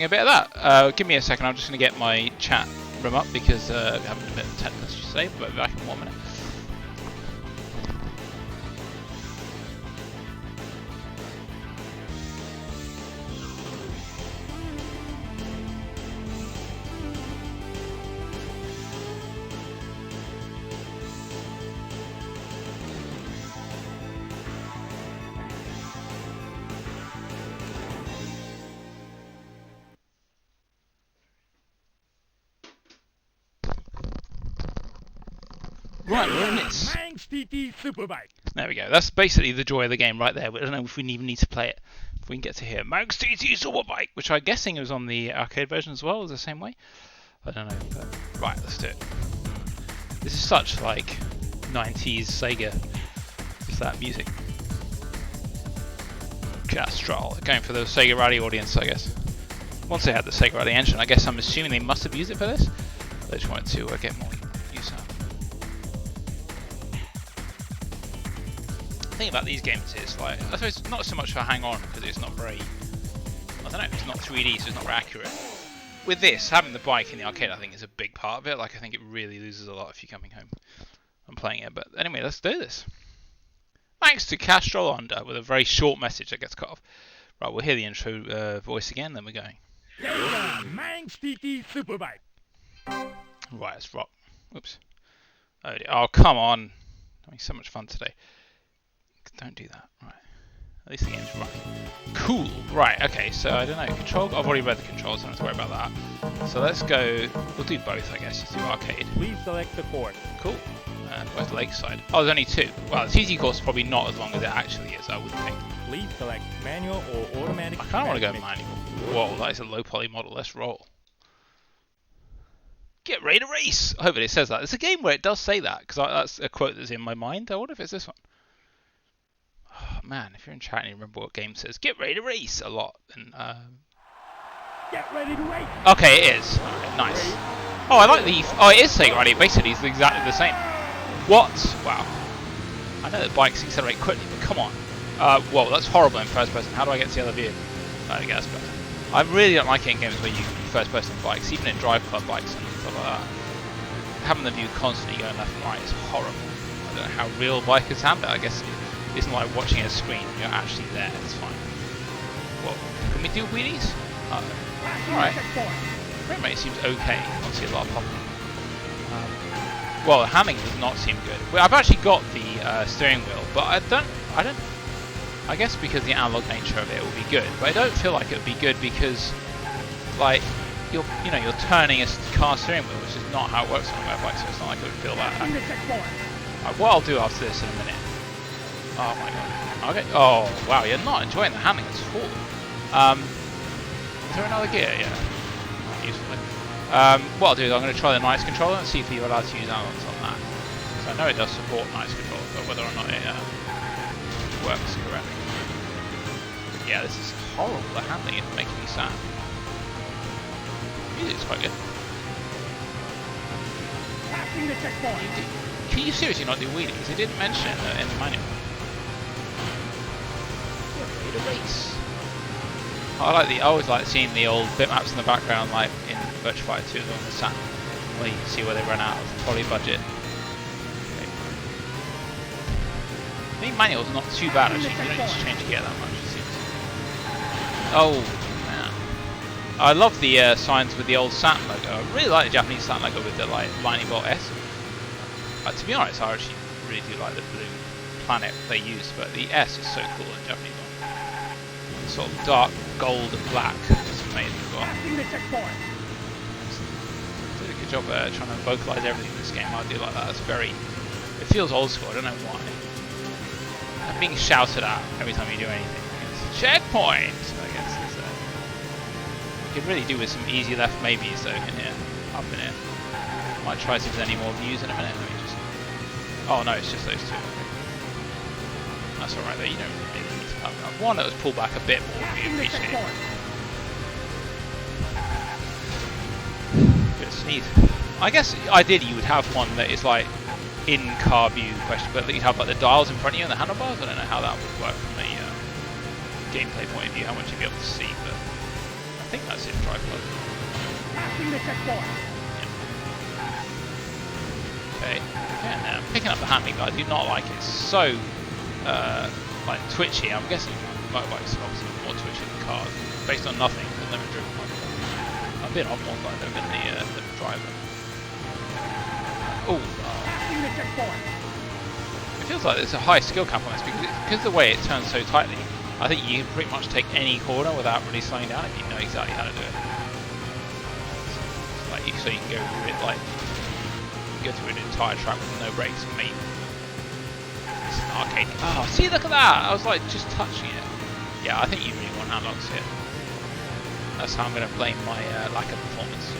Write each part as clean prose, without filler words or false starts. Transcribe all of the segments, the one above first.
A bit of that. Give me a second, I'm just going to get my chat room up because we're having a bit of technical issues today, but we'll be back in 1 minute. Right, we're in this. Manx TT Superbike. There we go. That's basically the joy of the game right there. I don't know if we even need to play it. If we can get to here. Manx TT Superbike, which I'm guessing was on the arcade version as well, is the same way. I don't know. But... Right, let's do it. This is such like 90s Sega. Is that music? Castrol. Going for the Sega Rally audience, I guess. Once they had the Sega Rally engine, I guess I'm assuming they must have used it for this. I just wanted to get more use out. The thing about these games is, like, I suppose not so much for hang on because it's not very, I don't know, it's not 3D, so it's not very accurate. With this, having the bike in the arcade, I think is a big part of it. Like, I think it really loses a lot if you're coming home and playing it. But anyway, let's do this. Thanks to Castrol Under with a very short message that gets cut off. Right, we'll hear the intro voice again, then we're going. Manx TT Superbike. Right, let's rock. Oops. Oh, dear. Oh, come on. Having so much fun today. Don't do that. Right. At least the game's running. Cool. Right, okay, so I don't know. Control. I've already read the controls, so I don't have to worry about that. So let's go. We'll do both, I guess. Let's do arcade. Please select the course. Cool. Where's the lakeside? Oh, there's only 2. Well, the TT course is probably not as long as it actually is, I would think. Please select manual or automatic. I kind of want to go manual. Whoa, that is a low poly model. Let's roll. Get ready to race! I hope it says that. It's a game where it does say that, because that's a quote that's in my mind. I wonder if it's this one. Oh, man, if you're in chat and you remember what game says, get ready to race a lot. And, Get ready to race! okay, it is. Okay, nice. Oh, I like the... Oh, it is Sega Rally. Basically, it's exactly the same. What? Wow. I know that bikes accelerate quickly, but come on. Whoa, that's horrible in first person. How do I get to the other view? I guess better. I really don't like it in games where you first person bikes, even in drive club bikes and stuff like that. Having the view constantly going left and right is horrible. I don't know how real bikers handle it. I guess it's not like watching a screen. You're actually there. It's fine. Whoa. Can we do wheelies? Alright. Frame rate seems okay. Obviously a lot of popping. Well, the handling does not seem good. Well, I've actually got the steering wheel, but I don't. I guess because the analog nature of it will be good, but I don't feel like it would be good because, like, you're turning a car steering wheel, which is not how it works on a motorbike, so it's not like it would feel that. What I'll do after this in a minute. Oh my god. Okay. Oh wow, you're not enjoying the handling at all. Is there another gear? Yeah. Not usefully. What I'll do is I'm going to try the nice controller and see if you're allowed to use analogs on that. So I know it does support nice controller, but whether or not it works correctly. Yeah, this is horrible. The handling is making me sad. The music's quite good. Passing the checkpoint. Can you seriously not do wheelies? They didn't mention it in the manual. Get ready to race. I always like seeing the old bitmaps in the background, like in Virtua Fighter 2 on the Saturn, where you can see where they run out of poly budget. I think manual's not too bad actually. You don't need to change gear that much, it seems. Oh man, I love the signs with the old Saturn logo. I really like the Japanese Saturn logo with the like lightning bolt S. To be honest, I actually really do like the blue planet they use, but the S is so cool in Japanese one. Sort of dark gold and black. It's amazing as well. Did a good job trying to vocalize everything in this game. I do like that. It's very. It feels old school. I don't know why. I'm being shouted at every time you do anything. It's checkpoint. I guess it's, you could really do with some easy left maybes though in here, up in here. Might try to see if there's any more views in a minute. Let me just. Oh no, it's just those 2. Okay. That's alright though. You don't really need to have that. One that was pulled back a bit more would be appreciated. Good sneeze. I guess ideally you would have one that is like in-car view question, but that you'd have like the dials in front of you and the handlebars. I don't know how that would work from a gameplay point of view, how much you'd be able to see, but think that's it, drive plug. Passing the checkpoint. Okay, yeah, now picking up the handling, I do not like it. It's so like twitchy. I'm guessing motorbikes are obviously more twitchy than cars, based on nothing. I've never driven one. I've been on one, but I've never been the driver. Oh, Passing the checkpoint. it feels like there's a high skill cap on this because of the way it turns so tightly. I think you can pretty much take any corner without really slowing down if you know exactly how to do it. It's like so you can go through it like go through an entire track with no brakes, maybe. It's an arcade. Oh, see, look at that! I was like just touching it. Yeah, I think you really want analogues here. That's how I'm going to blame my lack of performance.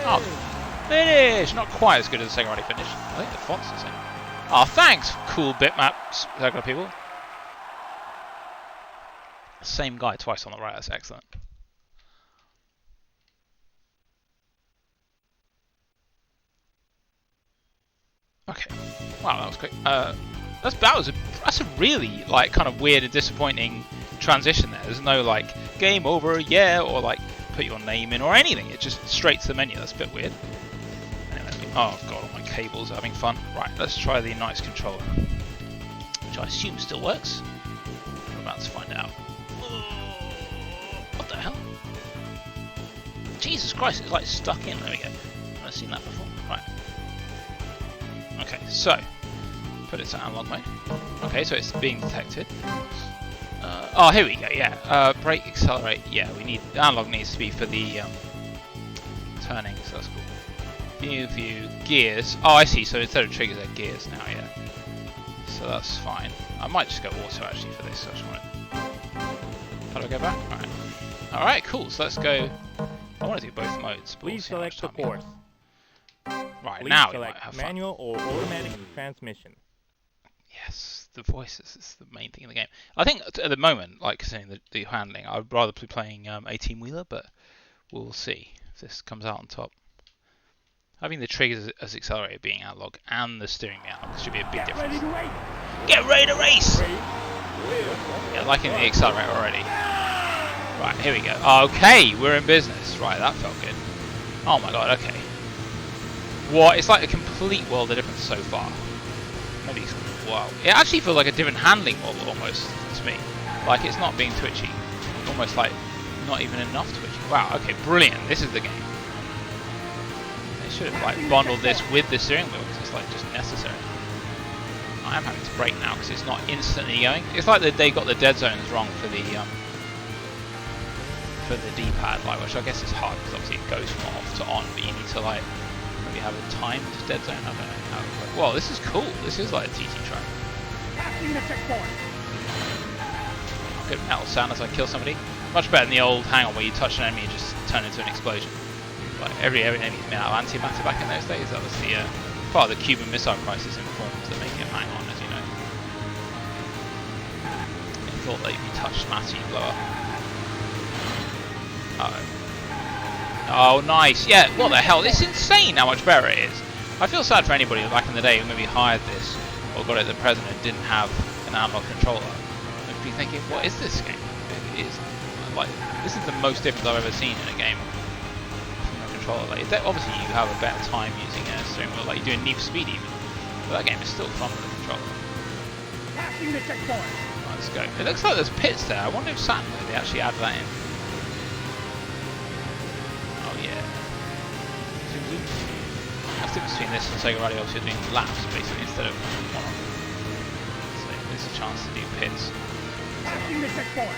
Oh, finish! Not quite as good as the second already finish. I think the font's the same. Oh, thanks, cool bitmaps, circular people. Same guy twice on the right, that's excellent. Okay, wow, that was quick. That's a really like kind of weird and disappointing transition there. There's no like game over, yeah, or like put your name in or anything. It's just straight to the menu. That's a bit weird. Anyway, oh god, all my cables are having fun. Right, let's try the nice controller, which I assume still works. We're about to find out. What the hell? Jesus Christ, it's like stuck in. There we go. I've never seen that before. Right. Okay, so put it to analog mode. Okay, so it's being detected. Oh, here we go. Yeah, brake, accelerate. Yeah, we need analog needs to be for the turning. So that's cool. View, gears. Oh, I see. So instead of triggers, they're gears now. Yeah. So that's fine. I might just go auto actually for this. So I just want it. How do I go back? All right. All right, cool. So let's go. I want to do both modes. Please select the course. Right, Please now we might select have fun. manual or automatic transmission. Yes, the voices is the main thing in the game. I think at the moment, like considering the handling, I would rather be playing 18-wheeler, but we'll see if this comes out on top. Having the triggers as accelerator being analog and the steering being analog should be a big difference. Ready to race. Get ready to race! Ready. Yeah, liking the accelerator already. Right, here we go. Okay, we're in business. Right, that felt good. Oh my god, okay. What? It's like a complete world of difference so far. Maybe it's, wow. It actually feels like a different handling model almost to me. Like it's not being twitchy. Almost like not even enough twitchy. Wow, okay, brilliant. This is the game. They should have like bundled this with the steering wheel because it's like just necessary. I am having to brake now because it's not instantly going. It's like they got the dead zones wrong for the D-pad, like, which I guess is hard because obviously it goes from off to on, but you need to like maybe have a timed dead zone. I don't know how. Well, this is cool. This is like a TT track. Passing the checkpoint. Good metal sound as I kill somebody. Much better than the old hang-on where you touch an enemy and just turn into an explosion. Like every enemy's made out of antimatter back in those days. That was the part of the Cuban Missile Crisis in forms that make it hang on, as you know. They thought that if you touched matter, you blow up. Oh, nice. Yeah, what the hell? It's insane how much better it is. I feel sad for anybody back in the day who maybe hired this or got it at the present and didn't have an analog controller. They'd be thinking, what is this game? It is like, this is the most difference I've ever seen in a game from a controller. Like, obviously you have a better time using a steering wheel, like you're doing Need for Speed even. But that game is still fun with a controller. Passing the checkpoint. Right, let's go. It looks like there's pits there. I wonder if Saturn, they actually add that in. The difference between this and Sega Radio, obviously you're doing laps basically instead of one on. So there's a chance to do pits. Passing the checkpoint.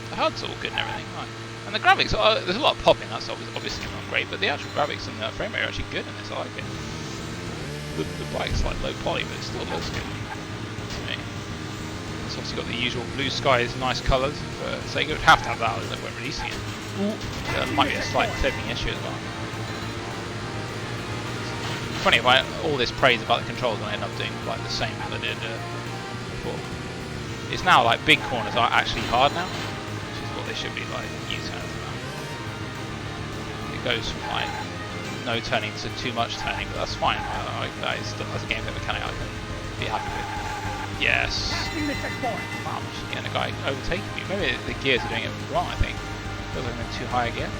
The HUD's all good and everything, right. And the graphics, there's a lot of popping, that's obviously not great, but the actual graphics and the frame rate are actually good in this, I like it. The bike's like low poly, but it still looks good to me. It's obviously got the usual blue skies, nice colours for Sega. It would have to have that, they weren't releasing it. There might be a slight clipping issue as well. Funny if all this praise about the controls and I end up doing like the same that I did before. It's now like big corners are actually hard now, which is what they should be like U-turns about. It goes from like no turning to too much turning, but that's fine. That is still, as a gameplay mechanic I can be happy with. Yes. Passing the checkpoint. Wow, I'm just getting a guy overtaking me. Maybe the gears are doing it wrong, I think. Feels like I'm in too high a gear.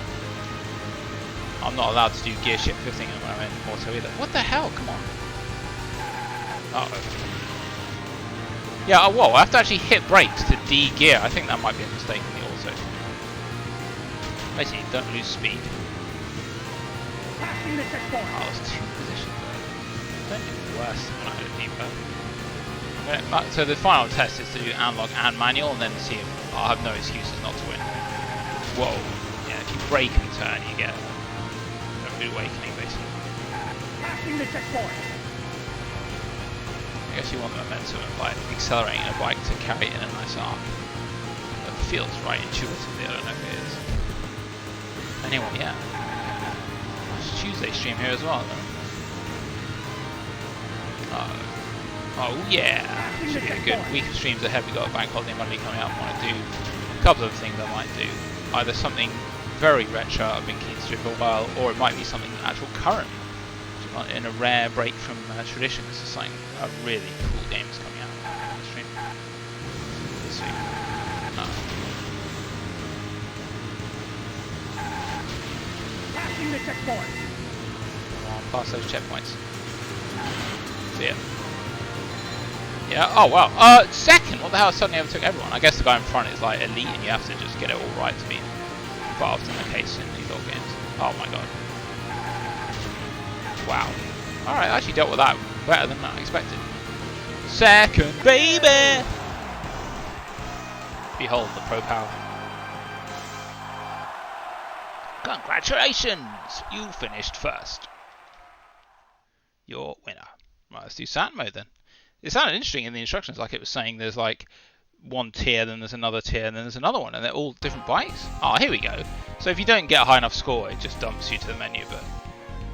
I'm not allowed to do gear shift 15 when I'm in auto either. What the hell? Come on. Uh-oh. Yeah, whoa, I have to actually hit brakes to D-gear. I think that might be a mistake in the auto. Basically, don't lose speed. Passing the checkpoint. Oh, there's 2 positions there. Don't do worse than I did either. So the final test is to do analog and manual, and then see if I'll have no excuses not to win. Whoa. Yeah, if you brake and turn, you get a rude awakening, basically. Passing the checkpoint. I guess you want the momentum of like accelerating a bike to carry it in a nice arc. It feels right intuitively, I don't know if it is. Anyway, yeah. It's Tuesday stream here as well. Oh yeah! Should be a good week of streams ahead. We've got a bank holiday Monday coming up. I want to do a couple of things I might do. Either something very retro I've been keen to do for a while, or it might be something actual current. In a rare break from tradition, because there's something really cool games coming out on the stream this week. Passing the checkpoint. Come on, pass those checkpoints. See ya. Yeah. Oh wow. Second. What the hell? Suddenly overtook everyone. I guess the guy in front is like elite, and you have to just get it all right to beat him. Quite often the case in these old games. Oh my god. Wow. Alright, I actually dealt with that better than I expected. Second, baby! Behold the pro power. Congratulations! You finished first. You're winner. Right, let's do Saturn mode then. It sounded interesting in the instructions, like it was saying there's like one tier, then there's another tier, and then there's another one, and they're all different bikes. Oh, here we go. So if you don't get a high enough score, it just dumps you to the menu, but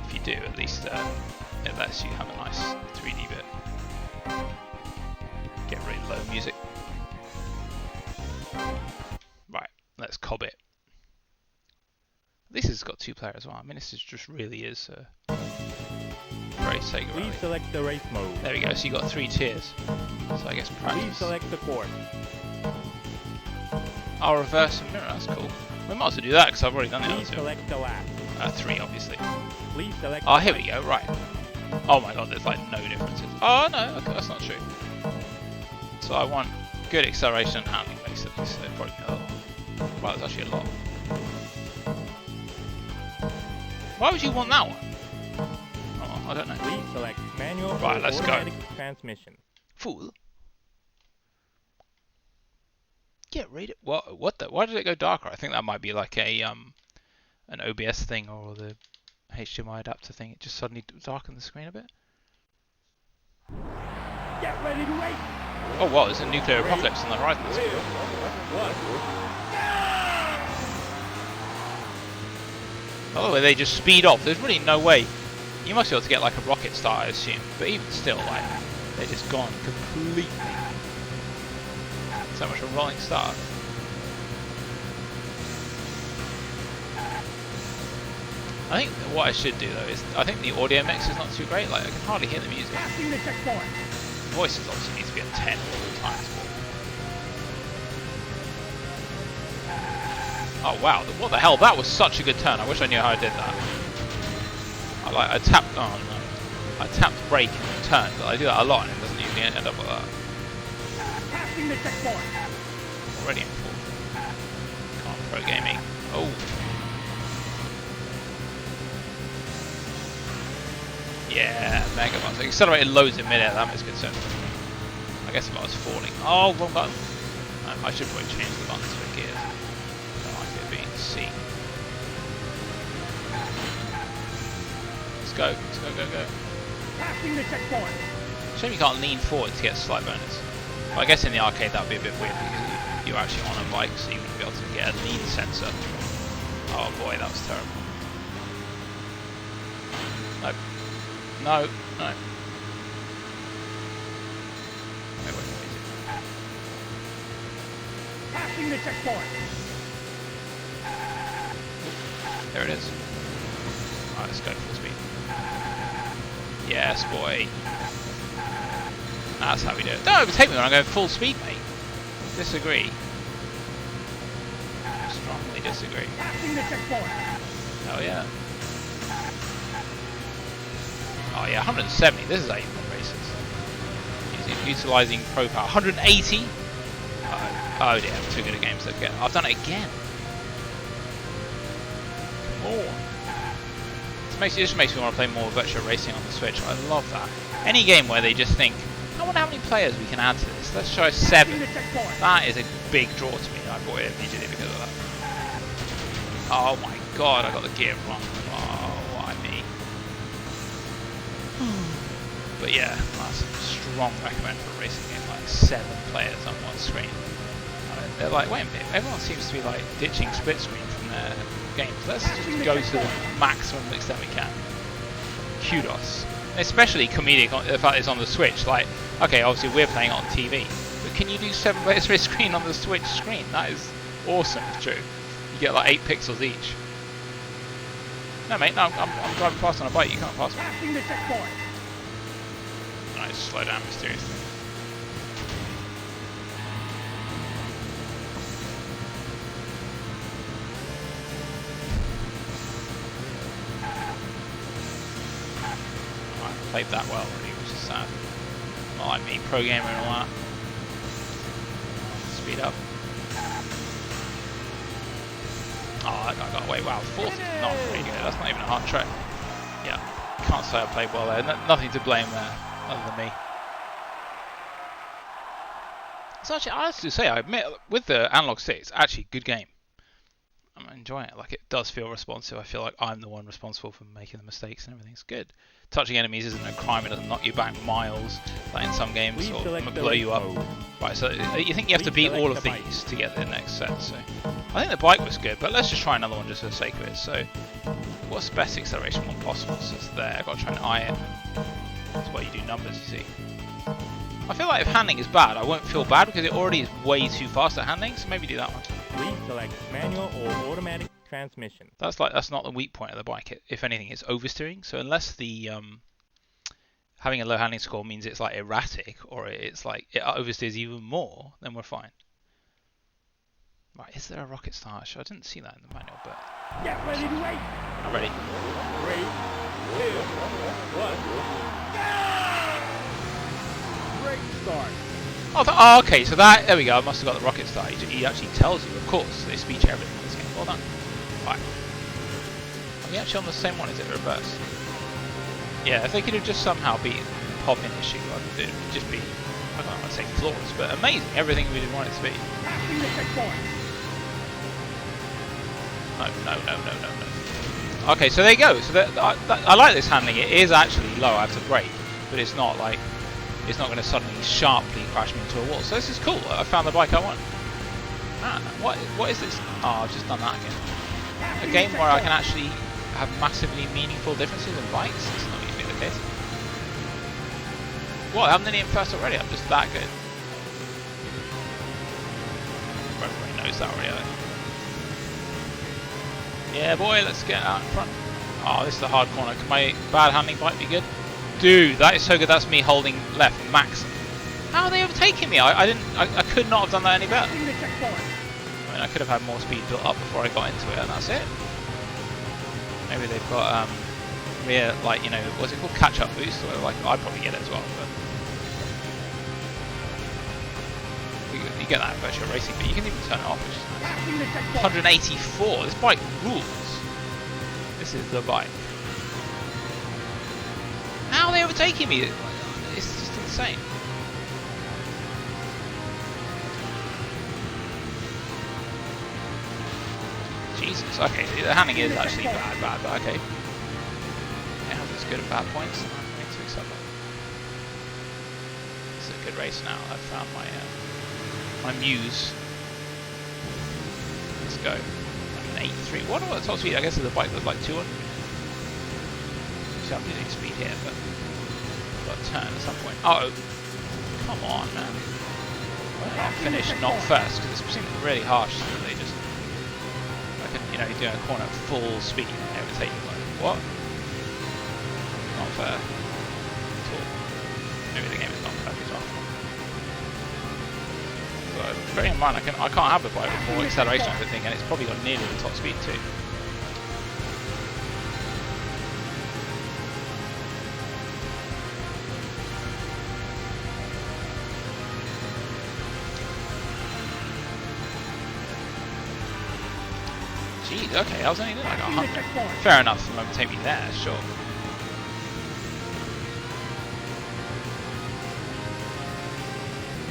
if you do, at least it lets you have a nice 3D bit. Get really low music. Right, let's cob it. At least it's got 2-player as well. I mean, this is just really is very Sega. Please select the race mode. There we go. So you got 3 tiers. So I guess practice. Please select the course. I'll reverse and mirror. That's cool. We might as well do that because I've already done the other Please 2. select the lap. 3, obviously. Please select. Oh, here we go. Right. Oh my god, there's like no differences. Oh no, okay, that's not true. So I want good acceleration and handling basically, so probably a lot. Wow, there's actually a lot. Why would you want that one? Oh, I don't know. Please select manual Right, or let's go. automatic transmission. Fool. Get rid of what the? Why did it go darker? I think that might be like a an OBS thing or the HDMI adapter thing. It just suddenly darkened the screen a bit. Get ready to race. Oh wow, there's a nuclear apocalypse on the horizon. Oh, they just speed off. There's really no way. You must be able to get like a rocket start, I assume. But even still, like, they're just gone completely. So much of a rolling start. I think what I should do though is, I think the audio mix is not too great. Like, I can hardly hear the music. Passing the checkpoint. Voices obviously need to be at 10 at all times. Oh wow, what the hell? That was such a good turn. I wish I knew how I did that. I tapped, oh no. I tapped brake and turned, but I do that a lot and it doesn't usually end up like that. Passing the checkpoint. Already in fourth. Can't pro gaming. Oh. Yeah, mega buttons. I accelerated loads in midair, that makes good sense. I guess if I was falling. Oh, wrong button. I should probably change the buttons for gears. I don't like it being C. Let's go, go. Passing the checkpoint. Shame you can't lean forward to get a slight bonus. But I guess in the arcade that would be a bit weird because you're actually on a bike, so you wouldn't be able to get a lean sensor. Oh boy, that was terrible. Nope. No. Passing the checkpoint. There it is. Alright, let's go full speed. Yes, boy. That's how we do it. Don't overtake me when I'm going full speed, mate. Disagree. Strongly vehemently disagree. Passing the checkpoint. Oh yeah. Oh yeah, 170. This is how you win races. Utilizing pro power. 180. Oh dear, I'm too good at games. Okay, I've done it again. Come on. It just makes me want to play more virtual racing on the Switch. I love that. Any game where they just think, I wonder how many players we can add to this. Let's try 7. That is a big draw to me. I bought it immediately because of that. Oh my god, I got the gear wrong. Oh, why me? But yeah, that's a strong recommend for a racing game. Like 7 players on one screen. They're like, wait a minute, everyone seems to be like ditching split screen from their games. Let's just go to the maximum extent we can. Kudos. Especially comedic, the fact it's on the Switch. Like, okay, obviously we're playing it on TV, but can you do 7 players per screen on the Switch screen? That is awesome, it's true. You get like 8 pixels each. No mate, no, I'm driving fast on a bike, you can't pass me. Passing the checkpoint. Nice, slow down mysteriously. Played that well already, which is sad. Not like me, pro gamer and all that. Speed up. Oh, that guy got away. Wow, 40 is not really good. That's not even a hard track. Yeah, can't say I played well there. Nothing to blame there, other than me. It's actually, I have to say, I admit, with the analog stick, it's actually a good game. I'm enjoying it. Like, it does feel responsive. I feel like I'm the one responsible for making the mistakes and everything. It's good. Touching enemies isn't a crime. It doesn't knock you back miles like in some games or blow you up. Right, so you think you have to beat all of these to get the next set. So I think the bike was good, but let's just try another one just for the sake of it. So what's the best acceleration one possible? So it's there. I've got to try and eye it. That's why you do numbers, you see. I feel like if handling is bad, I won't feel bad because it already is way too fast at handling, so maybe do that one. Please select manual or automatic transmission. That's not the weak point of the bike. If anything, it's oversteering. So unless the having a low handling score means it's like erratic or it's like it oversteers even more, then we're fine. Right, is there a rocket start? I didn't see that in the manual, but Get ready to race. I'm ready. 3, 2, 1. Great start. Oh, okay, so there we go. I must have got the rocket start. He actually tells you, of course. They speech everything in this game. Well done. Right. Are we actually on the same one? Is it reverse? Yeah, if they could have just somehow beaten the pop-in issue, it would just be, I don't want to say flawless, but amazing. Everything we did want it to be. Passing the checkpoint. No. Okay, so there you go. So I like this handling. It is actually low. I have to brake, but it's not like it's not going to suddenly sharply crash me into a wall. So this is cool. I found the bike I want. Man, what is this? Oh, I've just done that again. A game where I can actually have massively meaningful differences in bikes. It's not usually the case. What? I'm nearly in first already. I'm just that good. Everybody knows that already. Yeah, boy, let's get out in front. Oh, this is a hard corner. Can my bad handling bike be good? Dude, that is so good. That's me holding left max. How are they overtaking me? I could not have done that any better. I mean, I could have had more speed built up before I got into it, and that's it. Maybe they've got rear, like, you know, what's it called, catch-up boost? Or like, I'd probably get it as well. But you get that in virtual racing, but you can even turn it off, which is nice. 184. This bike rules. This is the bike. How are they overtaking me? It's just insane. Jesus. Okay, the handling is actually bad, but okay. It has its good and bad points. I'm going to accept that. It's a good race now. I've found my muse. Let's go. An 83. What are the top speed? I guess the bike was like 200. I'm losing speed here, but I've got to turn at some point. Oh, come on, man. Why not finish not first? Because it seems really harsh that they just, like, you know, you're doing a corner at full speed and they overtake you. Like, what? Not fair at all. Maybe the game is not fair as well. bear in mind, I can't have the bike with more acceleration, I think, and it's probably got nearly the top speed too. Jeez, okay, I was only doing like 100. Fair enough, it won't take me there, sure.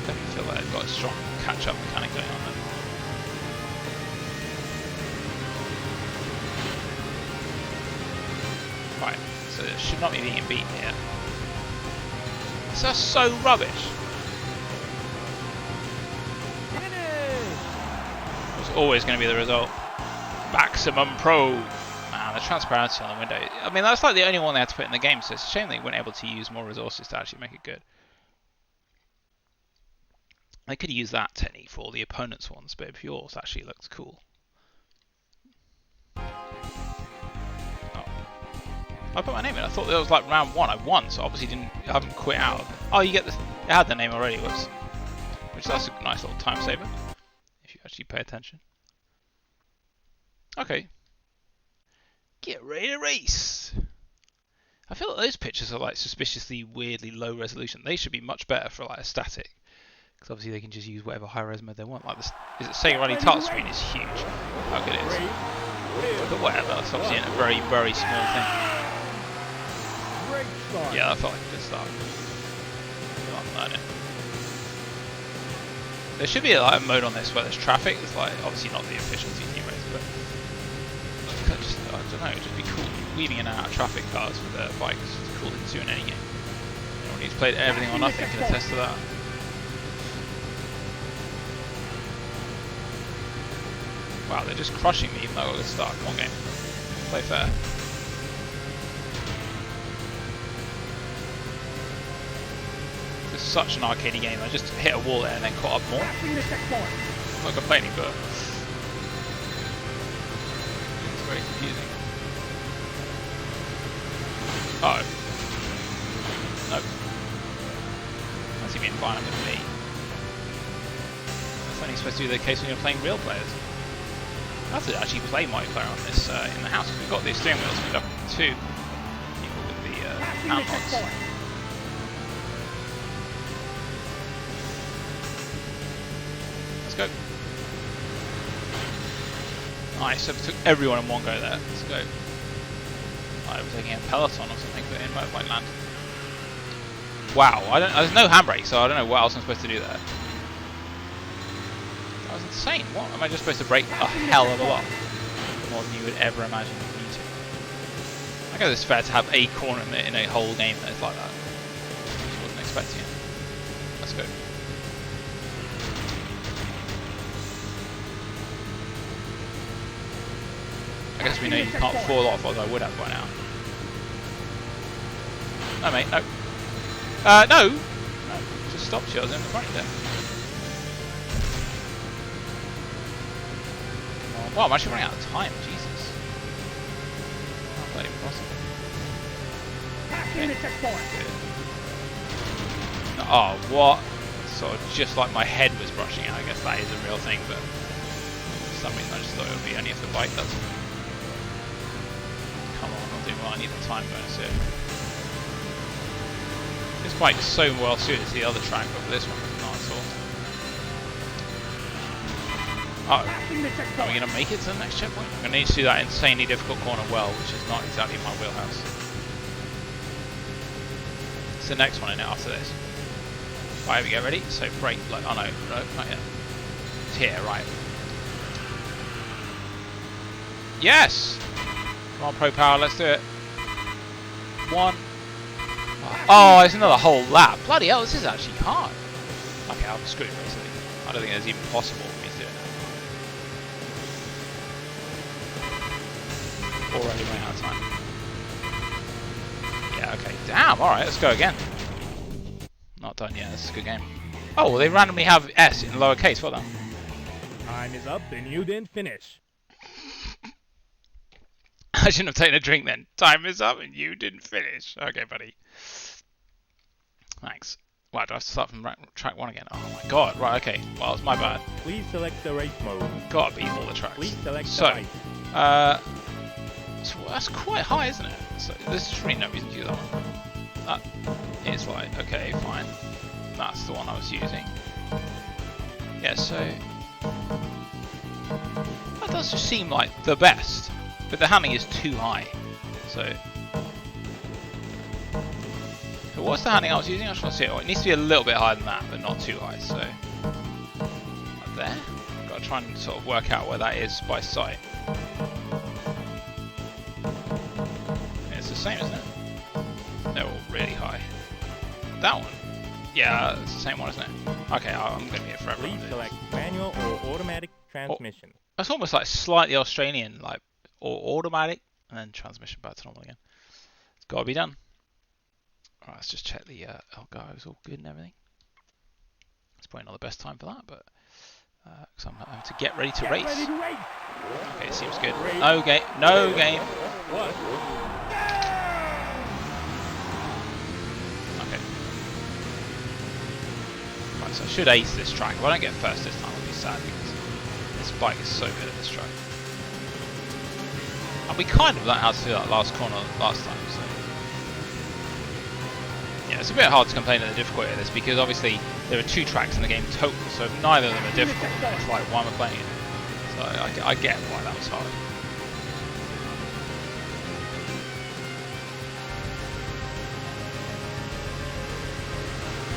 Definitely feel like I've got a strong catch-up mechanic going on there. Right, so it should not be being beaten here. This is so rubbish. It's always going to be the result. Maximum Pro. Man, the transparency on the window. I mean, that's like the only one they had to put in the game, so it's a shame they weren't able to use more resources to actually make it good. They could use that technique for all the opponent's ones, but if yours actually looks cool. Oh. I put my name in. I thought that was like round 1. I won, so obviously I haven't quit out. Oh, you get the. It had the name already. Whoops. Which that's a nice little time saver if you actually pay attention. Okay. Get ready to race. I feel like those pictures are like suspiciously weirdly low resolution. They should be much better for like a static. Because obviously they can just use whatever high res mode they want. Like this, is it Sega Rally touchscreen is huge. How good it is. But whatever, it's obviously in a very, very small thing. Yeah, that felt like a good start. I'm learning. There should be like a mode on this where there's traffic. It's like obviously not the official TT race, but just, I don't know, it'd just be cool weaving in and out of traffic cars with their bikes. It's cool to do in any game. Anyone who's played Everything or Nothing can attest to that. Wow, they're just crushing me even though I got a good start. Come on, game. Play fair. This is such an arcadey game. I just hit a wall there and then caught up more. I'm not complaining, but it's very confusing. Uh oh. Nope. That's even fine with me. That's only supposed to be the case when you're playing real players. I have to actually play multiplayer on this in the house because we've got these steering wheels hooked up to people with the analogues. Let's go. Nice, so we took everyone in one go there. Let's go. I was taking a peloton or something, but in motorbike land. Wow, there's no handbrake, so I don't know what else I'm supposed to do there. That was insane. What? Am I just supposed to brake a hell of a lot? More than you would ever imagine you need to. I guess it's fair to have a corner in a whole game that's like that. I wasn't expecting it. Let's go. I guess we know you can't fall off, although I would have by now. No, mate, no. No! No, just stopped you. I was in the front there. Wow, I'm actually running out of time, Jesus. Not that impossible. Okay. Oh, what? Sort of just like my head was brushing out. I guess that is a real thing, but for some reason I just thought it would be only if the bike does it. Come on, I'll do well. I need the time bonus here. This bike is so well suited to the other track, but for this one it's not at all. Uh oh. Are we going to make it to the next checkpoint? I'm going to need to do that insanely difficult corner well, which is not exactly my wheelhouse. It's the next one in it after this. Right, here we go, ready? So brake, like, oh no, not yet. It's here, right. Yes! Come on, Pro Power, let's do it. One. Oh, it's another whole lap. Bloody hell, this is actually hard. Okay, I'm screwed basically. I don't think it's even possible for me to do it now. Already running out of time. Yeah, okay. Damn, alright, let's go again. Not done yet, this is a good game. Oh, well, they randomly have S in lowercase, well done. Time is up and you didn't finish. I shouldn't have taken a drink then. Time is up and you didn't finish. Okay, buddy. Thanks. Wow, do I have to start from track 1 again? Oh my god, right, okay. Well, it's my bad. Please select the race mode. Gotta beat all the tracks. Please select the So, bike. so that's quite high, isn't it? So there's really no reason to use that one. That is right, okay, fine. That's the one I was using. Yeah, so that does just seem like the best, but the handling is too high. So what's the handling I was using? I just want to see it. Oh, it needs to be a little bit higher than that, but not too high. So right there. I've got to try and sort of work out where that is by sight. It's the same, isn't it? They're all really high. That one. Yeah, it's the same one, isn't it? Okay, I'm going to be here forever. Please select manual or automatic transmission. That's almost like slightly Australian, like or automatic, and then transmission back to normal again. It's got to be done. Alright, let's just check the Elgato is all good and everything. It's probably not the best time for that, but because I'm having to get ready to race. Okay, it seems good. No game, no game. What? Okay. Right, so I should ace this track. If I don't get first this time, I'll be sad because this bike is so good at this track. And we kind of learned how to do that last corner last time, so. Yeah, it's a bit hard to complain at the difficulty of this because obviously there are 2 tracks in the game total, so if neither of them are difficult, it's like, why am I playing it? So I get why that was hard.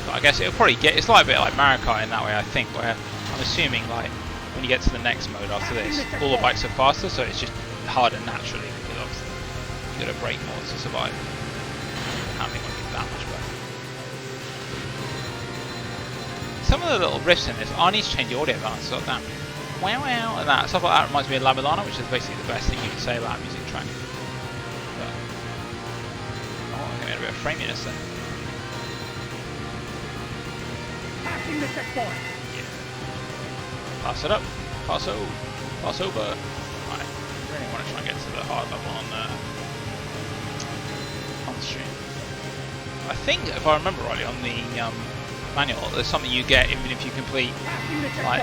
But I guess it'll probably get, it's like a bit like Mario Kart in that way, I think, where I'm assuming like when you get to the next mode after this, all the bikes are faster, so it's just harder naturally because obviously you've got to brake more to survive. The handling won't be that much better. Some of the little riffs in this, I need to change the audio balance, so damn. Wow wow and that, stuff like that reminds me of La Milana, which is basically the best thing you can say about a music track. But, oh, I'm getting a bit of framiness there. Passing the checkpoint. Yeah. Pass it up. Pass over. Pass over. Right. Really want to try and get to the hard level on the stream. I think, if I remember rightly, on the manual, there's something you get even if you complete like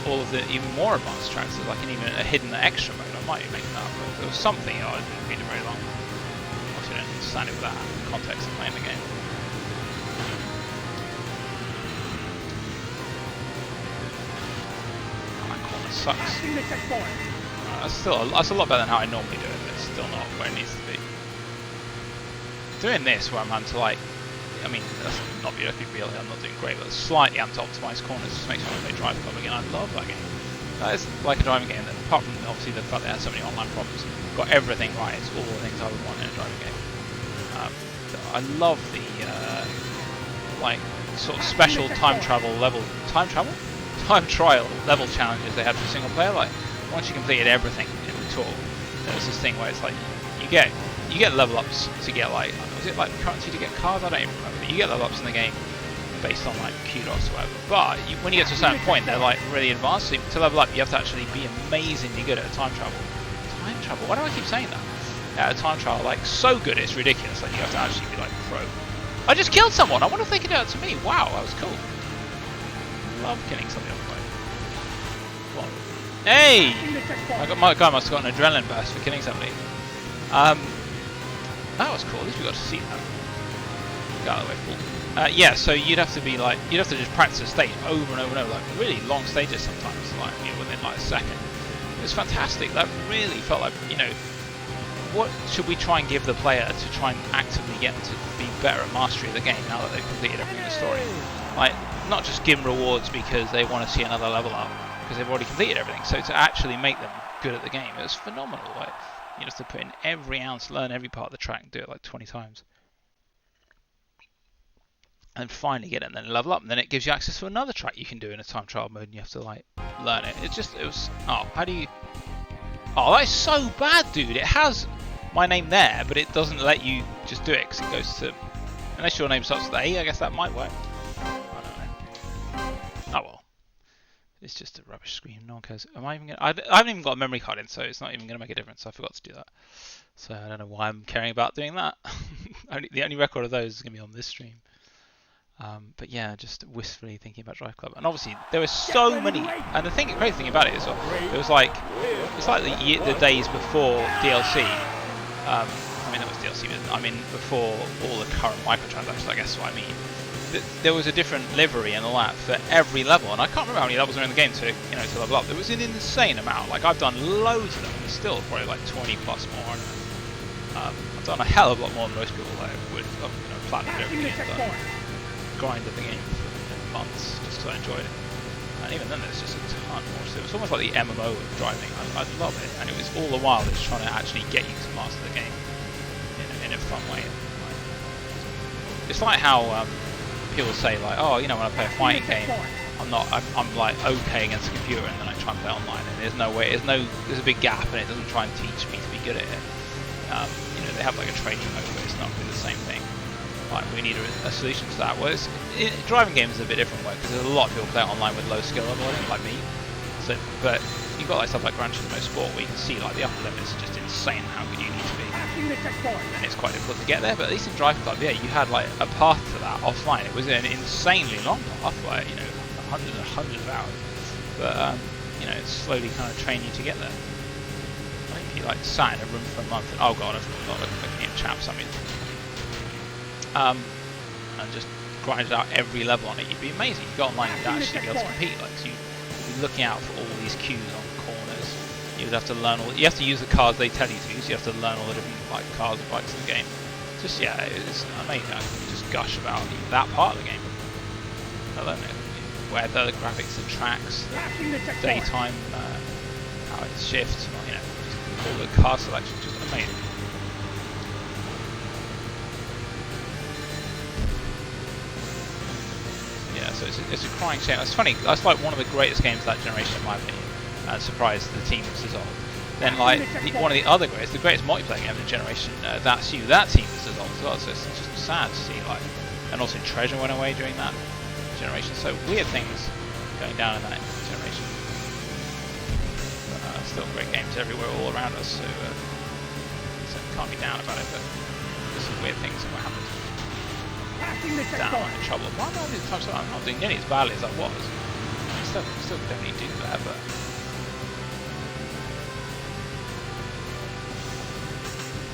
all of the even more advanced tracks. There's like even a hidden extra mode. I might be making that up, but there was something I didn't read it very long. Obviously, I don't understand it with that in the context of playing the game. Sucks. That's a lot better than how I normally do it, but it's still not where it needs to be. Doing this where I'm having to like, I mean, that's not be real, I'm not doing great, but slightly having to optimise corners just makes me want to play Drive Club again. I love that game. That is like a driving game that, apart from obviously the fact that it has so many online problems, got everything right. It's all the things I would want in a driving game. I love the like sort of special time trial level challenges they had for single player. Like once you completed everything in the tour, there's this thing where it's like you get level ups to get like, was it like currency to get cars? I don't even remember. But you get level ups in the game based on like kudos or whatever. But when you get to a certain point, they're like really advanced. So to level up, you have to actually be amazingly good at time travel. Time travel? Why do I keep saying that? At a time trial, like so good it's ridiculous. Like you have to actually be like pro. I just killed someone. I wonder if they can do that to me. Wow, that was cool. Love killing somebody on the plane. Come on. Hey! My guy must have got an adrenaline burst for killing somebody. That was cool. At least we got to see that. Get out of the way, fool. Yeah, so you'd have to be like, you'd have to just practice a stage over and over and over, like really long stages sometimes, like within like a second. It was fantastic. That really felt like, what should we try and give the player to try and actively get them to be better at mastery of the game now that they've completed everything in the story? Like, not just give them rewards because they want to see another level up, because they've already completed everything. So to actually make them good at the game, it was phenomenal. Like, you have to put in every ounce, learn every part of the track, and do it like 20 times. And finally get it and then level up, and then it gives you access to another track you can do in a time trial mode, and you have to like learn it. It was, oh, how do you, oh, that is so bad, dude. It has my name there, but it doesn't let you just do it because it goes to, unless your name starts with A, I guess that might work. I don't know. Oh well. It's just a rubbish screen, no one cares. Am I even gonna, I haven't even got a memory card in, so it's not even going to make a difference. I forgot to do that. So I don't know why I'm caring about doing that. The only record of those is going to be on this stream. But yeah, just wistfully thinking about Drive Club, and obviously there were so many. And the crazy thing about it is, it was like it's like the days before DLC. I mean, that was DLC, but I mean before all the current microtransactions. I guess is what I mean. There was a different livery and all that for every level, and I can't remember how many levels are in the game to to level up. There was an insane amount. Like I've done loads of them, and still probably like 20 plus more. I've done a hell of a lot more than most people would. Platinum everything and done. Grinded the game for months just because I enjoyed it, and even then there's just a ton more. So it was almost like the MMO of driving. I love it, and it was all the while it's trying to actually get you to master the game in a fun way. It's like how people say like, oh, when I play a fighting game, I'm like okay against the computer, and then I try and play online, and there's a big gap, and it doesn't try and teach me to be good at it. They have like a training mode, but it's not really the same thing. Like we need a solution to that. Whereas driving games is a bit different because there's a lot of people play it online with low skill level, I think, like me. So, but you've got like stuff like Gran Turismo Sport where you can see like the upper limits are just insane how good you need to be, and it's quite difficult to get there. But at least in Drive Club, yeah, you had like a path to that offline. It was an insanely long path, like hundreds and hundreds of hours. But it slowly kind of trained you to get there. I think you like sat in a room for a month and oh god, I've got a chap something. And just grinded out every level on it, you'd be amazing. You go online, you'd actually be able to compete. Like, so you'd be looking out for all these cues on corners. You'd have to learn you have to use the cars they tell you to use. You have to learn all the different like cars and bikes in the game. Just yeah, it's amazing. I can just gush about that part of the game. I don't know, weather, the graphics, the tracks, the daytime, how it shifts, all the car selection, just amazing. So it's a crying shame. It's funny. That's like one of the greatest games of that generation, in my opinion. Surprised the team was dissolved. Then like one of the other greatest, the greatest multiplayer game of the generation, That's You. That team was dissolved as well. So it's just sad to see like, and also Treasure went away during that generation. So weird things going down in that generation. But, still great games everywhere, all around us. So can't be down about it. But there's some weird things that happened. Down, I'm in trouble. Why am I this time? I'm not doing nearly as badly as I was. I still definitely do that, but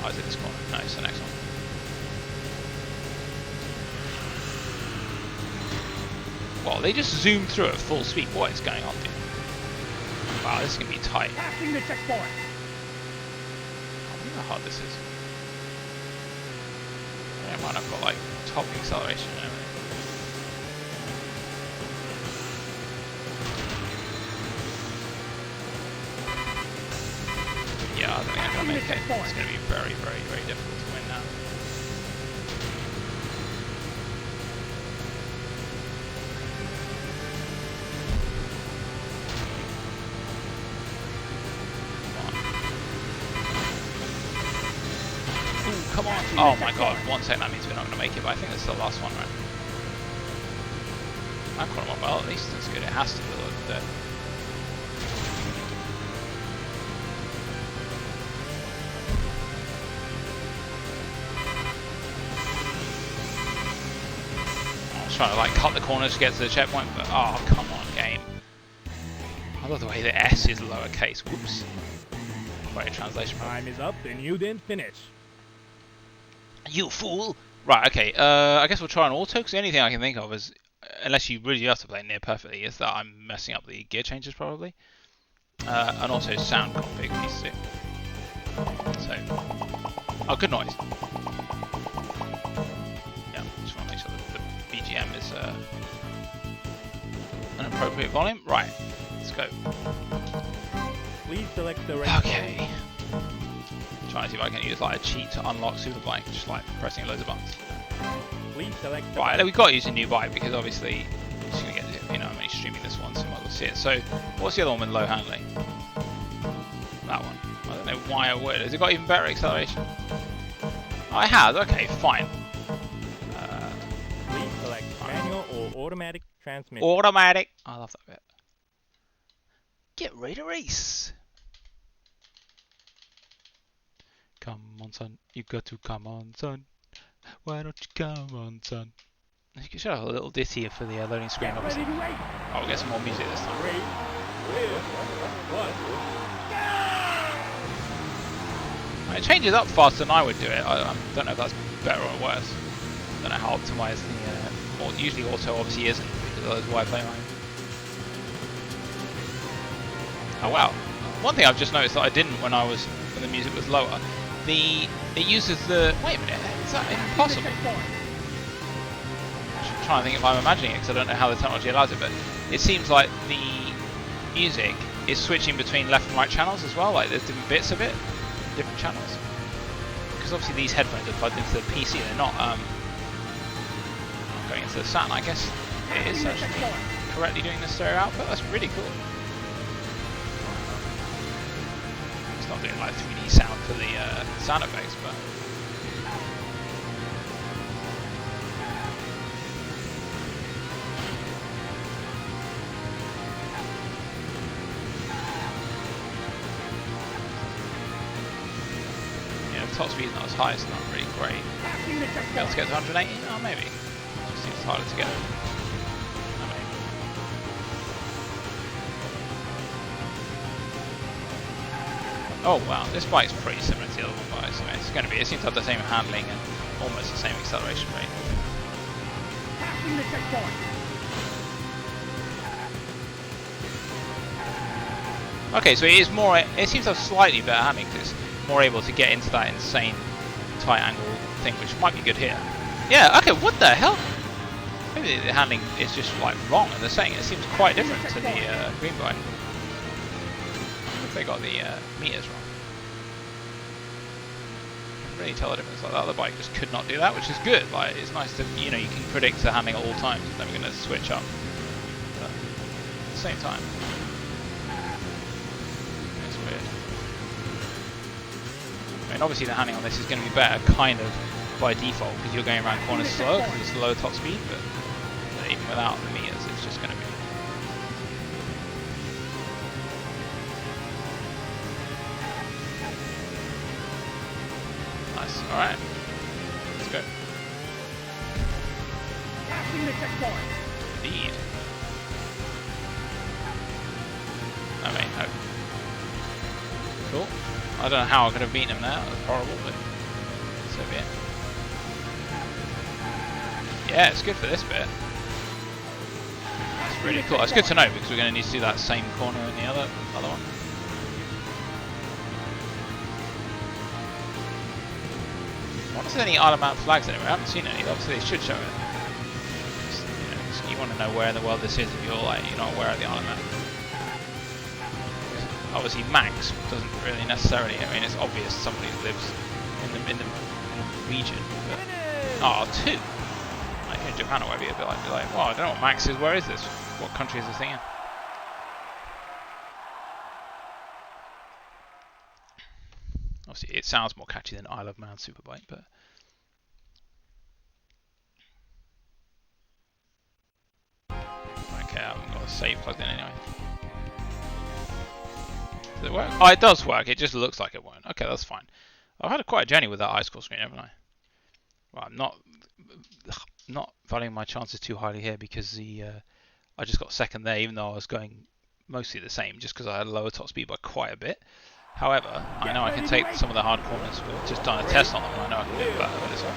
oh, is it this corner? No, it's the next one. Well, they just zoomed through at full speed. What is going on, dude? Wow, this is gonna be tight. Passing the checkpoint. I wonder how hard this is. I might have got like top acceleration and everything. Yeah, I don't think I'm gonna make it. It's gonna be very, very, very difficult to win now. Come on. Oh my god, 1 second, that means we're not going to make it, but I think that's the last one, right? That corner went well, at least that's good. It has to be a little bit. I was trying to like cut the corners to get to the checkpoint, but oh, come on, game. I love the way the S is lowercase. Whoops. Great translation. Time is up and you didn't finish. You fool! Right, okay, I guess we'll try an auto, because the only thing I can think of is, unless you really have to play near perfectly, is that I'm messing up the gear changes probably. And also sound config needs to. So, oh, good noise. Yeah, just want to make sure that the BGM is an appropriate volume. Right, let's go. Please select the right. Okay. Trying to see if I can use like a cheat to unlock Super Bike, just like pressing loads of buttons. Please select the right, we've got to use a new bike because obviously I'm just going to get, I'm only streaming this one, so I might as well see it. So, what's the other one with low handling? That one. I don't know why I would. Has it got even better acceleration? Oh, it has. Okay, fine. Please select manual or automatic transmission. Automatic. I love that bit. Get ready to race. Come on, son. You got to come on, son. Why don't you come on, son? You should have a little ditty for the loading screen, Get obviously. ready to race. Oh, we'll get some more music this time. 3, 2, 1. It changes up faster than I would do it. I don't know if that's better or worse. I don't know how optimised the... usually auto obviously isn't because of those Wi-Fi lines. Oh wow. One thing I've just noticed that I didn't when the music was lower. It uses the... Wait a minute, is that impossible? I'm trying to think if I'm imagining it because I don't know how the technology allows it, but it seems like the music is switching between left and right channels as well, like there's different bits of it, different channels. Because obviously these headphones are plugged into the PC, they're not going into the Saturn. I guess it is actually correctly doing the stereo output. That's really cool. It's not doing like 3D sound for the sound effects, but yeah, the top speed's not as high, it's not really great. Passing the Be able to checkpoint. get to 180? Oh, maybe. It just seems harder to get. Oh, maybe. Oh wow, this bike's pretty similar to the other one, but it's going to be. It seems to have the same handling and almost the same acceleration rate. Passing the checkpoint. Okay, so it is more. It seems to have slightly better handling because it's more able to get into that insane tight angle thing, which might be good here. Yeah. Okay. What the hell? Maybe the handling is just like wrong, and they're saying it seems quite different to the green bike. If they got the meters wrong. You can really tell the difference. Like the other bike just could not do that, which is good. Like it's nice to you can predict the handling at all times. It's never going to switch up. But at the same time, it's weird. I mean, obviously the handling on this is going to be better, kind of by default, because you're going around corners slower because it's lower top speed. But even without the meters, it's just going to be. Alright, let's go. Passing the checkpoint. Indeed. I mean, no. Cool. I don't know how I could have beaten him there, that was horrible, but so be it. Yeah, it's good for this bit. That's really cool. It's good to know because we're going to need to do that same corner in the other one. I wonder if there's any Isle of Man flags anywhere. I haven't seen any. Obviously, they should show it. You want to know where in the world this is if you're not aware of the Isle of Man. Obviously, Manx doesn't really necessarily. I mean, it's obvious somebody lives in the region. But, oh, 2. Like in Japan or whatever, you'd be like, well, I don't know what Manx is. Where is this? What country is this thing in? Obviously, it sounds more catchy than Isle of Man Superbike, but okay, I haven't got a save plugged in anyway. Does it work? Oh, it does work. It just looks like it won't. Okay, that's fine. I've had quite a journey with that ice core screen, haven't I? Well, I'm not valuing my chances too highly here because I just got second there, even though I was going mostly the same, just because I had a lower top speed by quite a bit. However, I know I can take some of the hard corners. We've just done a test on them, and I know I can do it better with this one.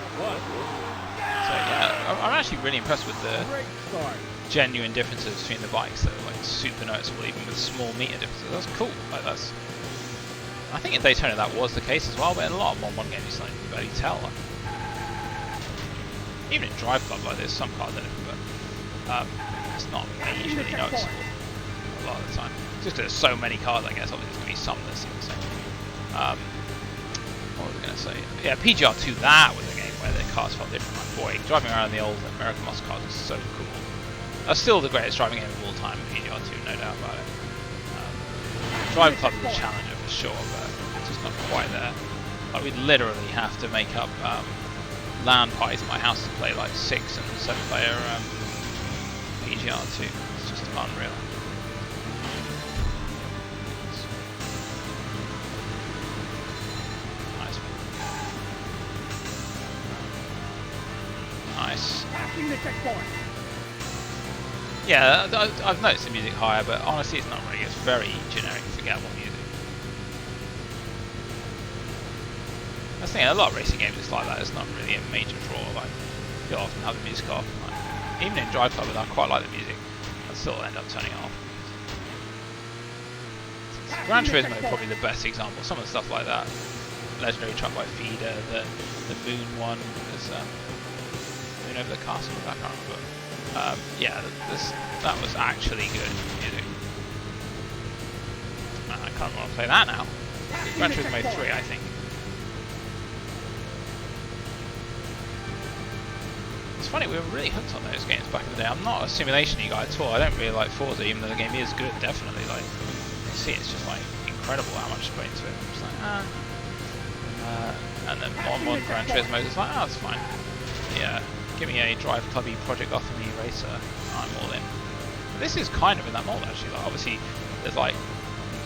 So yeah, I'm actually really impressed with the genuine differences between the bikes. That are like super noticeable, even with small meter differences. That's cool. Like that's. I think in Daytona that was the case as well, but in a lot more modern games, you can barely tell. Even in Drive Club like this, some cars are different, but it's not majorly noticeable a lot of the time. Just because there's so many cars, I guess, obviously there's going to be some that seem the same. What was I going to say? Yeah, PGR2, that was a game where the cars felt different. Like, boy, driving around the old American muscle cars is so cool. That's still the greatest driving game of all time, PGR2, no doubt about it. Drive Club is a challenger for sure, but it's just not quite there. Like, we'd literally have to make up LAN parties at my house to play like 6 and 7 player PGR2. It's just unreal. Nice. Passing the checkpoint. Yeah, I've noticed the music higher, but honestly it's not really, it's very generic, forgettable music. That's the thing, a lot of racing games it's like that, it's not really a major draw, like, you'll often have the music off. Like, even in Drive Club, I quite like the music, I still end up turning it off. Gran Turismo is probably the best example, some of the stuff like that. Legendary Truck by Feeder, the Moon one, is Moon over the castle, I can't remember. Yeah, that was actually good music. I can't want to play that now. Gran Turismo 3, I think. It's funny, we were really hooked on those games back in the day. I'm not a simulation-y guy at all. I don't really like Forza, even though the game is good, definitely. Like, you see, it's just like incredible how much is put into it. I'm just like, and then modern Gran Turismo is like, oh, it's fine. Yeah, give me a Drive Clubby Project Gotham racer, I'm all in. But this is kind of in that mold actually. Like, obviously, there's like,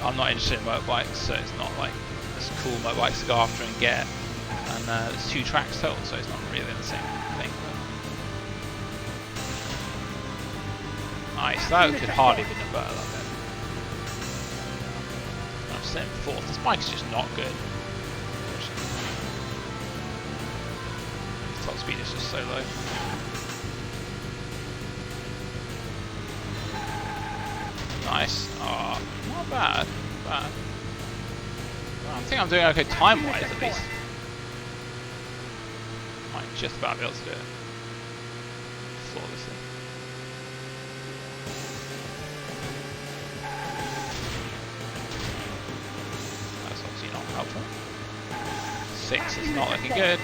I'm not interested in motorbikes, so it's not like there's cool motorbikes to go after and get. And there's 2 tracks total, so it's not really the same thing. Nice, that could hardly have been better like that. I'm still in 4th. This bike is just not good. Its top speed is just so low. Nice. Oh, not bad. Not bad. Well, I think I'm doing okay time-wise at least. Might just about be able to do it flawlessly. Helpful. 6 is not looking good.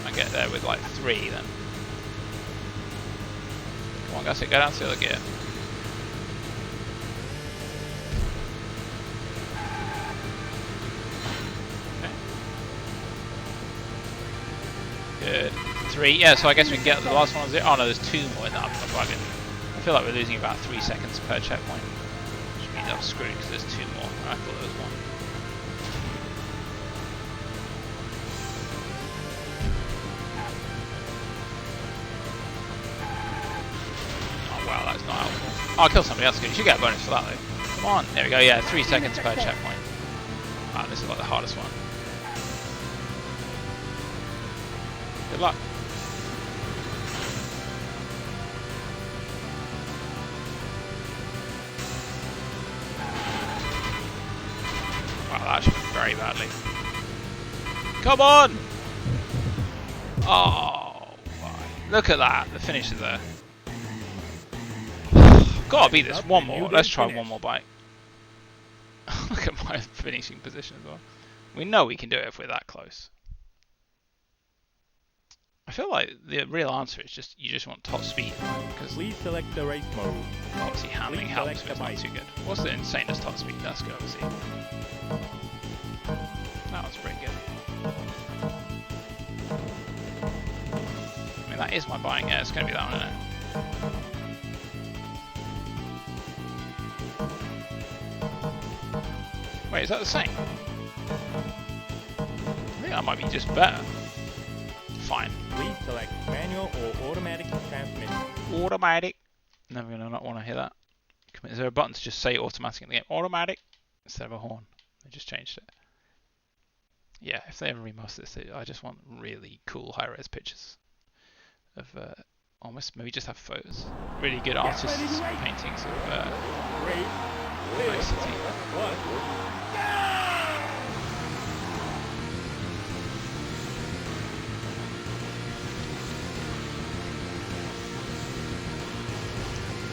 I get there with like 3 then. Come on, Gusset, go down to the other gear. Okay. Good. 3, yeah, so I guess we can get the last one. Oh no, there's 2 more in that. I'm bugging. I feel like we're losing about 3 seconds per checkpoint. Which means I'm screwed because there's 2 more. I thought there was 1. Oh, I'll kill somebody else. You should get a bonus for that though. Come on. There we go. Yeah, 3 seconds per checkpoint. Wow, this is like the hardest one. Good luck. Wow, that should be very badly. Come on! Oh, my. Look at that. The finish is there. Gotta beat this. One more. Let's try one more bike. Look at my finishing position as well. We know we can do it if we're that close. I feel like the real answer is just you just want top speed. Because please select the race mode. Obviously handling helps, but it's not too good. What's the insane as top speed? That's good, obviously. That was pretty good. I mean, that is my bike. Yeah, it's going to be that one, isn't it? Wait, is that the same? I think that might be just better. Fine. Please select manual or automatic transmission. Automatic. Never gonna not want to hear that. Is there a button to just say automatic in the game? Automatic instead of a horn. They just changed it. Yeah, if they ever remaster this, I just want really cool high-res pictures of almost maybe just have photos. Really good artists paintings of Manx TT.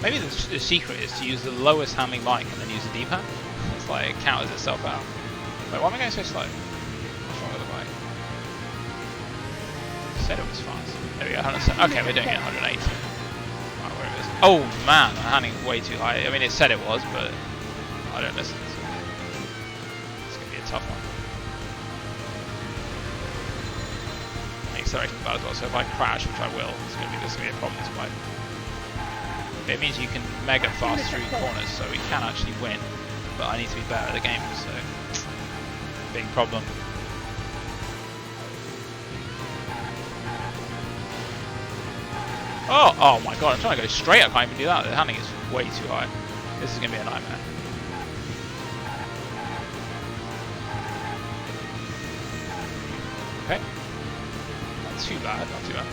Maybe the secret is to use the lowest handling bike and then use the D-pad. It's like it counters itself out. Wait, why am I going so slow? What's wrong with the bike? I said it was fast. There we go, 100%. Okay, we're doing it 180. Right, where it is. Oh man, I'm handling way too high. I mean, it said it was, but I don't listen. It's going to be a tough one. The acceleration bad as well, so if I crash, which I will, this is going to be a problem to this bike. It means you can mega fast through corners, so we can actually win, but I need to be better at the game, so big problem. Oh my god, I'm trying to go straight, I can't even do that. The handling is way too high. This is going to be a nightmare. Okay. Not too bad, not too bad.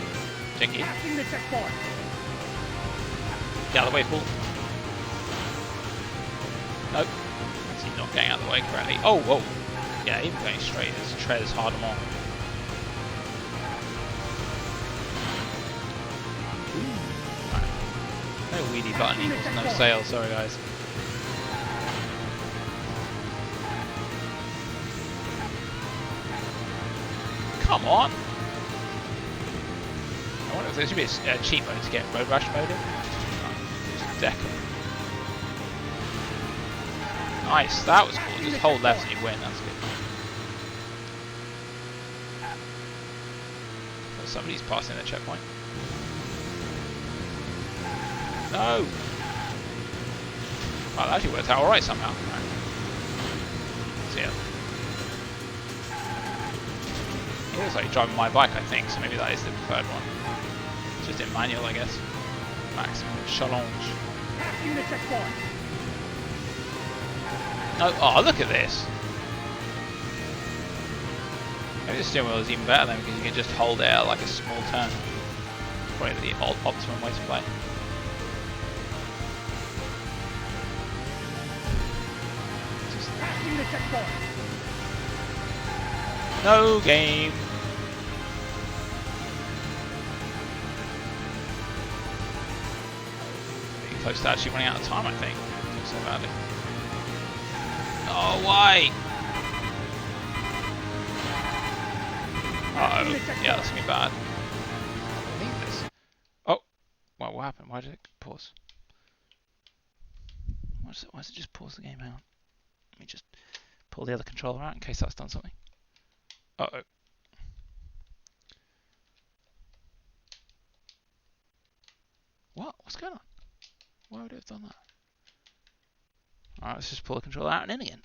Jinky. Passing the checkpoint. Get out of the way, Paul. Nope. Actually not getting out of the way correctly. Oh, whoa. Yeah, even going straight, his tread is harder more. No wheelie button equals no sail, sorry guys. Come on! I wonder if there should be a cheat mode to get road rash mode in. Just deco. Nice, that was cool. Just hold left and you win, that's good. Oh, somebody's passing the checkpoint. No! Oh, that actually worked out alright somehow. Right. So yeah. It looks like you're driving my bike, I think, so maybe that is the preferred one. It's just in manual, I guess. Maximum challenge. Passing the checkpoint. No, oh, look at this! Maybe the steering wheel is even better then because you can just hold it at like a small turn. Probably the optimum way to play. Passing the checkpoint. No game! Pretty close to actually running out of time, I think. Not so badly. Oh, why? Uh-oh. Yeah, that's gonna be bad. I need this. Oh! Well, what happened? Why did it pause? Why does it just pause the game out? Let me just pull the other controller out in case that's done something. Uh-oh. What? What's going on? Why would it have done that? Alright, let's just pull the controller out and in again.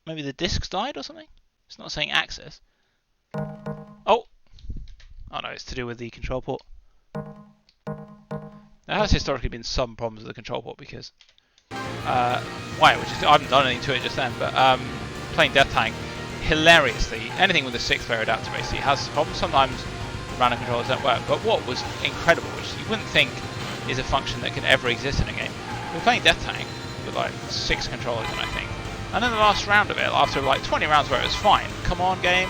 Maybe the discs died or something? It's not saying access. Oh! Oh no, it's to do with the control port. There has historically been some problems with the control port because I haven't done anything to it just then, but playing Death Tank, hilariously, anything with a 6-player adapter basically has problems. Sometimes random controllers don't work, but what was incredible, which you wouldn't think is a function that could ever exist in a game. We're playing Death Tank with like 6 controllers in, I think. And then the last round of it, after like 20 rounds where it was fine, come on game.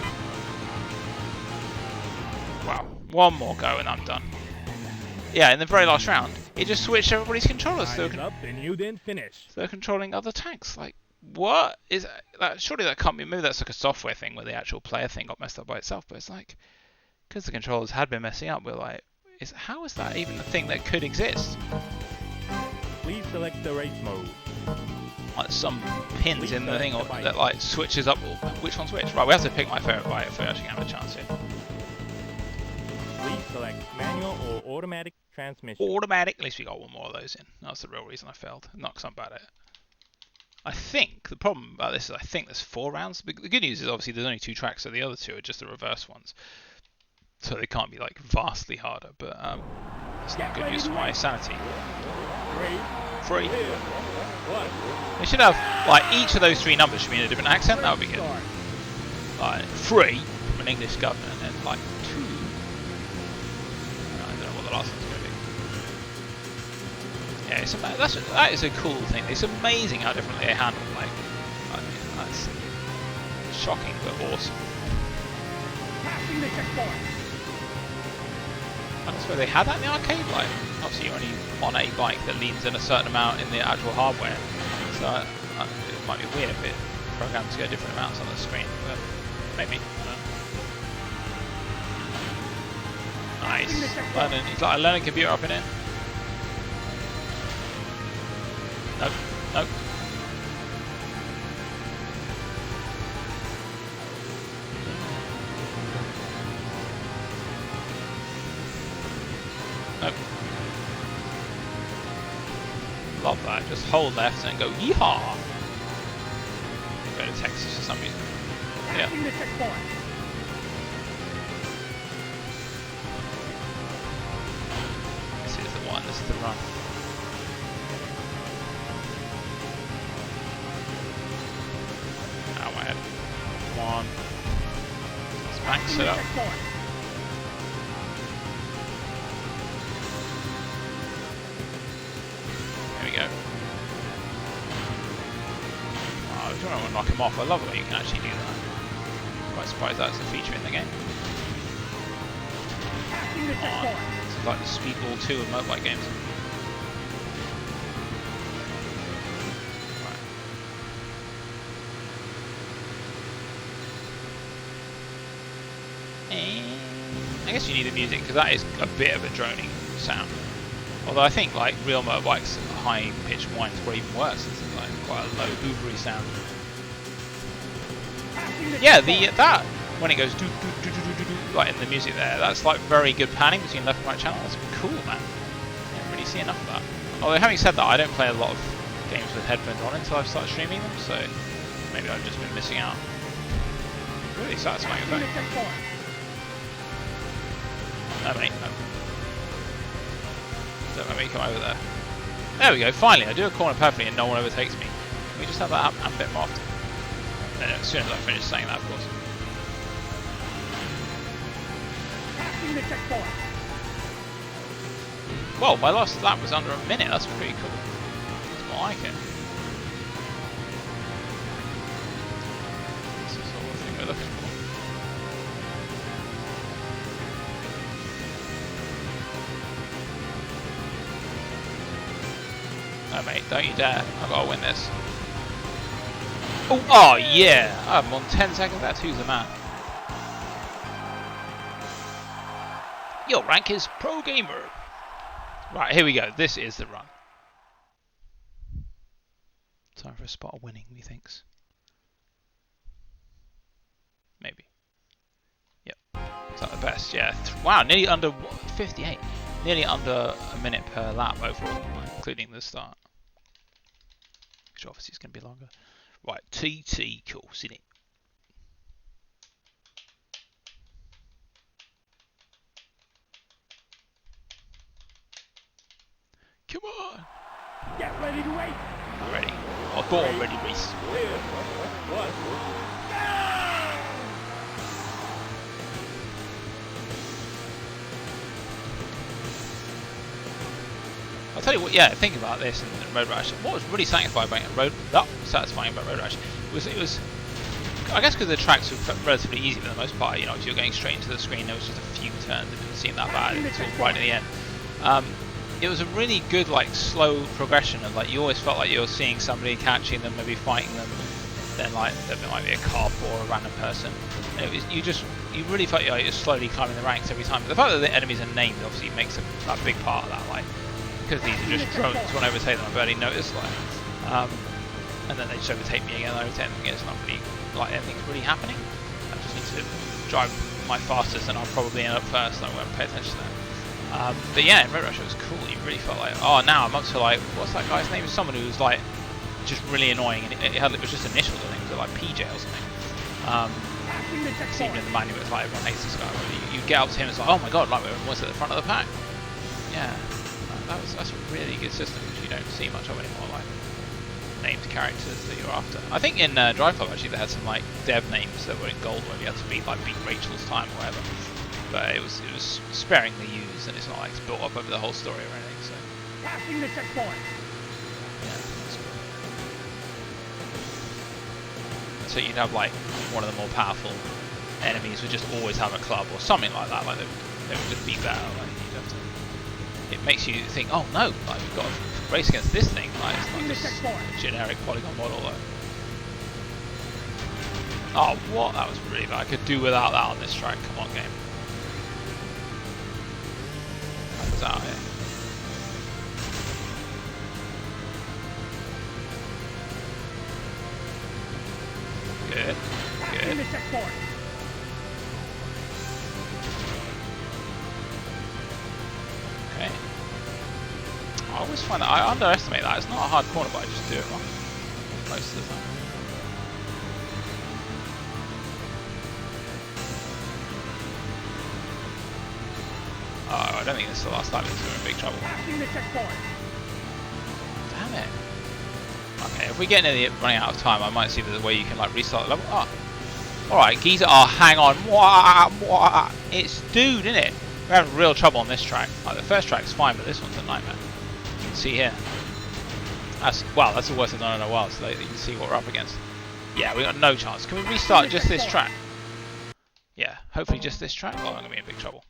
Wow, one more go and I'm done. Yeah, in the very last round, it just switched everybody's controllers. So Time's up and you didn't finish. they're controlling other tanks. Like, what is that? Surely that can't be. Maybe that's like a software thing where the actual player thing got messed up by itself. But it's like, because the controllers had been messing up, we're like, how is that even a thing that could exist? Please select the race mode. Like some pins in the thing that like switches up which one's which. Right, we have to pick my favourite bike if we actually have a chance here. Please select manual or automatic transmission. Automatic. At least we got one more of those in. That's the real reason I failed. Not because I'm bad at it. I think the problem about this is I think there's 4 rounds. The good news is obviously there's only 2 tracks, so the other 2 are just the reverse ones. So they can't be like vastly harder, but it's not good news for my sanity. 3. They should have like each of those 3 numbers should be in a different accent. That would be good. Like 3 from an English government, and then like 2. I don't know what the last one's going to be. Yeah, that is a cool thing. It's amazing how differently they handle. Like, I mean, that's shocking but awesome. Passing the checkpoint. I suppose they had that in the arcade. Like, obviously, you're only on a bike that leans in a certain amount in the actual hardware, so it might be weird if it programs to go different amounts on the screen, but maybe. Nice. Learning, he's like a learning computer up in here. Nope. Nope. Nope. Love that. Just hold left and go yeehaw. Go to Texas for some reason. Yeah. Passing the checkpoint. Max Passing it the up. checkpoint. There we go. Oh, I don't want to knock him off. I love the way you can actually do that. Quite surprised that's a feature in the game. Passing the checkpoint. This is like the Speedball 2 of motorbike games. Right. And I guess you need the music because that is a bit of a droning sound. Although I think like real motorbikes, high pitched whine is probably even worse. It's like quite a low hoovery sound. Yeah, that when it goes do do do do do do like in the music there, that's like very good panning between left and right channel. That's cool, man. I don't really see enough of that. Although having said that, I don't play a lot of games with headphones on until I've started streaming them, so maybe I've just been missing out. Really satisfying effect. No mate, no. Don't let me come over there. There we go, finally I do a corner perfectly and no one overtakes me. Can we just have that happen a bit more often? No, as soon as I finish saying that, of course. Passing the checkpoint. Well, my last lap was under a minute, that's pretty cool. That's more like it. This is the sort of thing we're looking for. No mate, don't you dare. I've got to win this. Oh yeah! I'm on 10 seconds, that's who's the man. Your rank is Pro Gamer. Right, here we go. This is the run. Time for a spot of winning, methinks. Maybe. Yep. Is that the best? Yeah. Wow, nearly under 58. Nearly under a minute per lap overall, including the start. Which obviously is going to be longer. Right, TT course, isn't it? Come on! Get ready to race. Ready. I thought already race. I'll tell you what, yeah, think about this in Road Rash. What was really satisfying about Road Rash was it was, I guess because the tracks were relatively easy for the most part, you know, if you're going straight into the screen, there was just a few turns, it didn't seem that bad until right at the end. It was a really good, like, slow progression of, like, you always felt like you were seeing somebody, catching them, maybe fighting them, then, like, there might be a cop or a random person. And it was, you really felt like you're slowly climbing the ranks every time. But the fact that the enemies are named obviously makes a big part of that, like, because these are just drones, when I overtake them I barely notice, like, and then they just overtake me again, I overtake them again, it's not really, like, anything's really happening. I just need to drive my fastest and I'll probably end up first, I won't pay attention to that. But yeah, in Road Rash it was cool. You really felt like, oh, now I'm up to, like, what's that guy's name? Someone who was like just really annoying, and it was just initials, I think. It was like PJ or something. Even in the manual, it's like everyone hates this guy. You get up to him, it's like, oh my god, like we're almost at the front of the pack. Yeah, that's a really good system, which you don't see much of anymore. Like named characters that you're after. I think in Drive Club actually they had some like dev names that were in gold, where you had to beat Rachel's time or whatever. But it was sparingly used, and it's not like it's built up over the whole story or anything. So. Passing the checkpoint. Yeah, that's cool. So you'd have like one of the more powerful enemies would just always have a club or something like that. Like they would just be better. Like you'd have to. It makes you think, oh no, like we've got to race against this thing. Like it's not just a generic polygon model. Like. Oh, what? That was really bad. I could do without that on this track. Come on, game. Out here. Good. Good. Okay. I always find that I underestimate that. It's not a hard corner, but I just do it wrong most of the time. Oh, I don't think this is the last time, because we're in big trouble. Damn it. Okay, if we get near the running out of time, I might see the way you can like restart the level. Oh. Alright, geezer. Oh, hang on. Mwah, mwah. It's dude, isn't it? We're having real trouble on this track. Like, the first track's fine, but this one's a nightmare. You can see here. That's the worst I've done in a while, so you can see what we're up against. Yeah, we got no chance. Can we restart just this track? Yeah, hopefully just this track. Oh, I'm going to be in big trouble.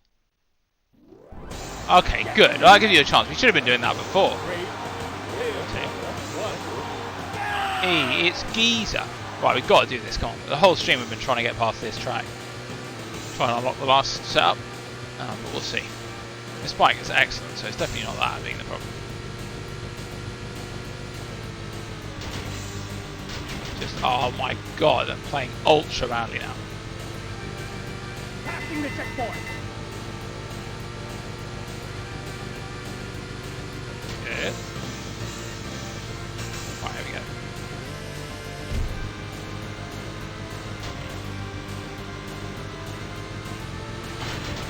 Okay, good. I'll give you a chance. We should have been doing that before. Hey, it's geezer. Right, we've got to do this, come on. The whole stream we've been trying to get past this track. Trying to unlock the last setup. But we'll see. This bike is excellent, so it's definitely not that being the problem. Just, oh my god, I'm playing ultra badly now. Passing the checkpoint. Good. Right, here we go.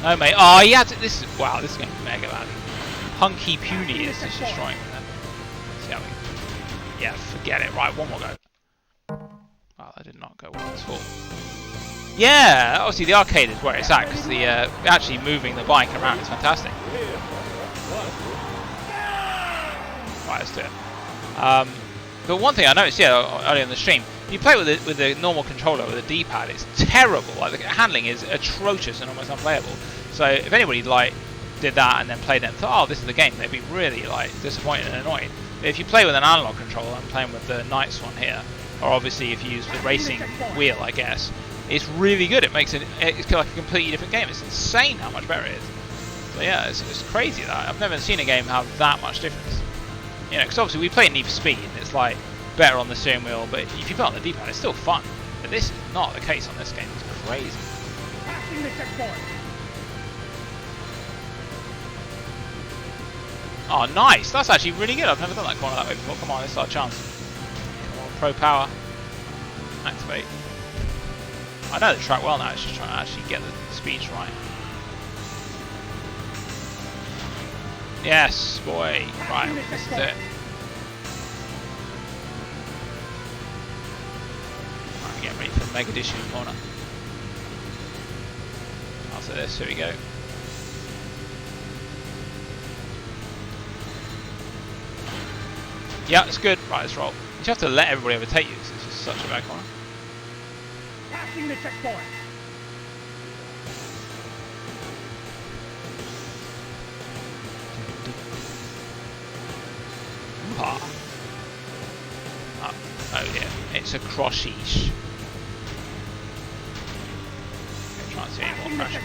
No, mate. Oh, he had to, this is, wow, this is going to be mega bad. Hunky Puny is just destroying me then. See how we, yeah, forget it. Right, one more go. Wow, that did not go well at all. Yeah, obviously the arcade is where it's at, because the actually moving the bike around is fantastic. Right, let's do it. But one thing I noticed, yeah, earlier in the stream, you play with the normal controller with a D-pad, it's terrible. Like the handling is atrocious and almost unplayable. So if anybody like did that and then played it and thought, oh, this is the game, they'd be really like disappointed and annoyed. But if you play with an analog controller, I'm playing with the Knights one here, or obviously if you use the racing wheel, I guess, it's really good. It makes it's like a completely different game. It's insane how much better it is. So yeah, it's crazy that I've never seen a game have that much difference. You know, because obviously we play Need for Speed, and it's like better on the steering wheel, but if you put it on the D-pad, it's still fun. But this is not the case on this game. It's crazy. Passing the checkpoint. Oh, nice! That's actually really good. I've never done that corner that way before. Come on, this is our chance. Come on, Pro Power. Activate. I know the track well now. It's just trying to actually get the speeds right. Yes, boy. Right, this is it. Right, get ready for the Mega Edition corner. After this, here we go. Yeah, it's good. Right, let's roll. You just have to let everybody overtake you because it's just such a bad corner. Passing the checkpoint. Oh yeah, it's a croshish. Try and see any more crash.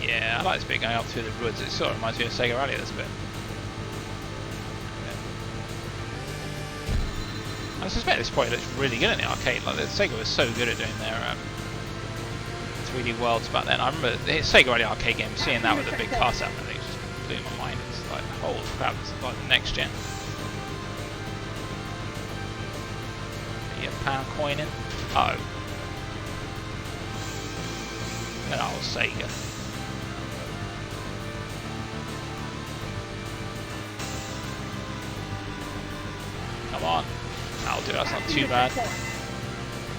Yeah, I like this bit going up through the woods. It sort of reminds me of Sega Rally this bit. I suspect this probably looks really good in the arcade. Like the Sega was so good at doing their 3D worlds back then. I remember the Sega Rally arcade game, seeing that with the big car set, it just blew my mind. It's like, holy crap, this is like the next gen. Get a pound coin in. Uh oh. Good old Sega. Come on. That'll do, that's not too bad.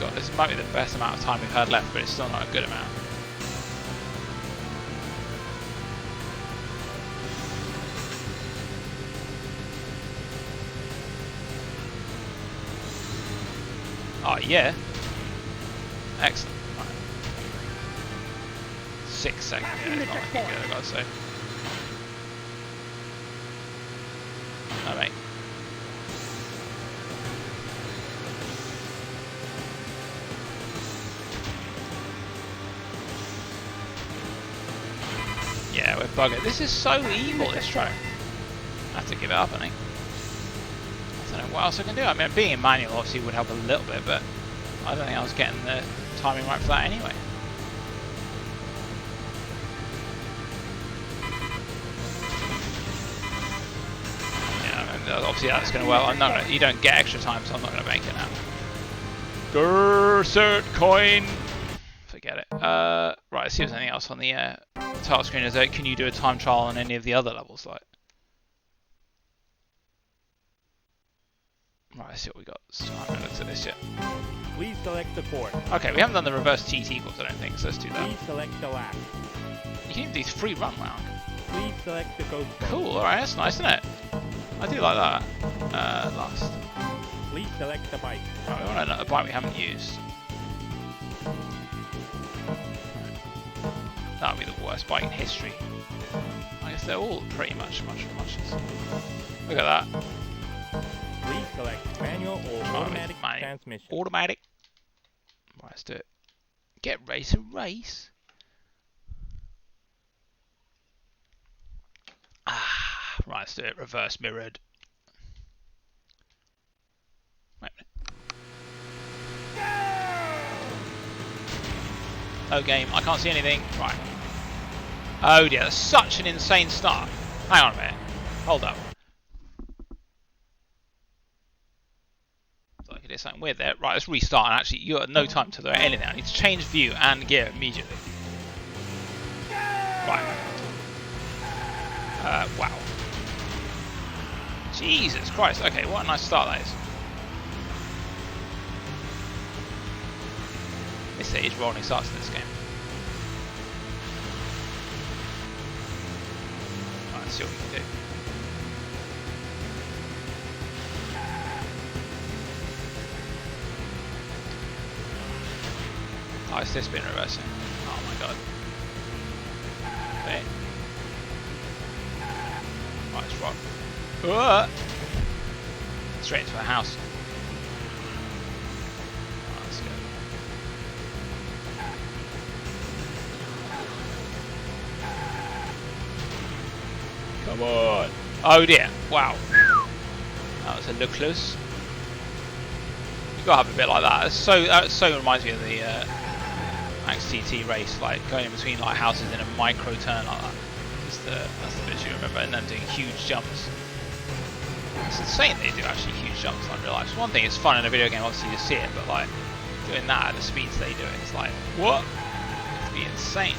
God, this might be the best amount of time we've had left, but it's still not a good amount. Oh yeah. Excellent. Right. 6 seconds, yeah, it's not looking good, I've got to say. No, mate. Yeah, we're buggered. This is so evil, this track. I have to give it up, I think. I don't know what else I can do. I mean, being in manual obviously would help a little bit, but I don't think I was getting the timing right for that anyway. Yeah, I mean, obviously that's going to well. I'm not. You don't get extra time, so I'm not going to bank it now. Cert coin. Forget it. Right, let's see if there's anything else on the title screen. Is can you do a time trial on any of the other levels? Like, Right, let's see what we got. So I haven't looked at this yet. Please select the course. Okay, we haven't done the reverse TT course, I don't think, so let's do that. Please select the lap. You can do these free run round. Please select the ghost mode. Cool, alright, that's nice, isn't it? I do like that. Last. Please select the bike. Right, we want another bike we haven't used. That would be the worst bike in history. I guess they're all pretty much muchness. Look at that. Please select manual or automatic transmission. Automatic. Right, let's do it. Get ready to race. Right, let's do it. Reverse mirrored. Wait a minute. Oh, game. I can't see anything. Right. Oh dear, that's such an insane start. Hang on a minute. Hold up. So I could do something weird there. Right, let's restart. And actually, you got no time to do anything. I need to change view and gear immediately. Right. Wow. Jesus Christ. Okay, what a nice start that is. This is rolling starts in this game. Right, let's see what we can do. Oh, it's this been reversing. Oh my god. Okay. Right, let's rock. Straight into the house. Right, let's go. Come on. Oh dear. Wow. That was a look close. You gotta have a bit like that. That so reminds me of the Manx TT race, like going in between like houses in a micro turn like that. That's the bit you remember, and then doing huge jumps. It's insane they do actually huge jumps in real life. One thing, it's fun in a video game, obviously you see it, but like doing that at the speeds they do it, it's like what? It'd be insane.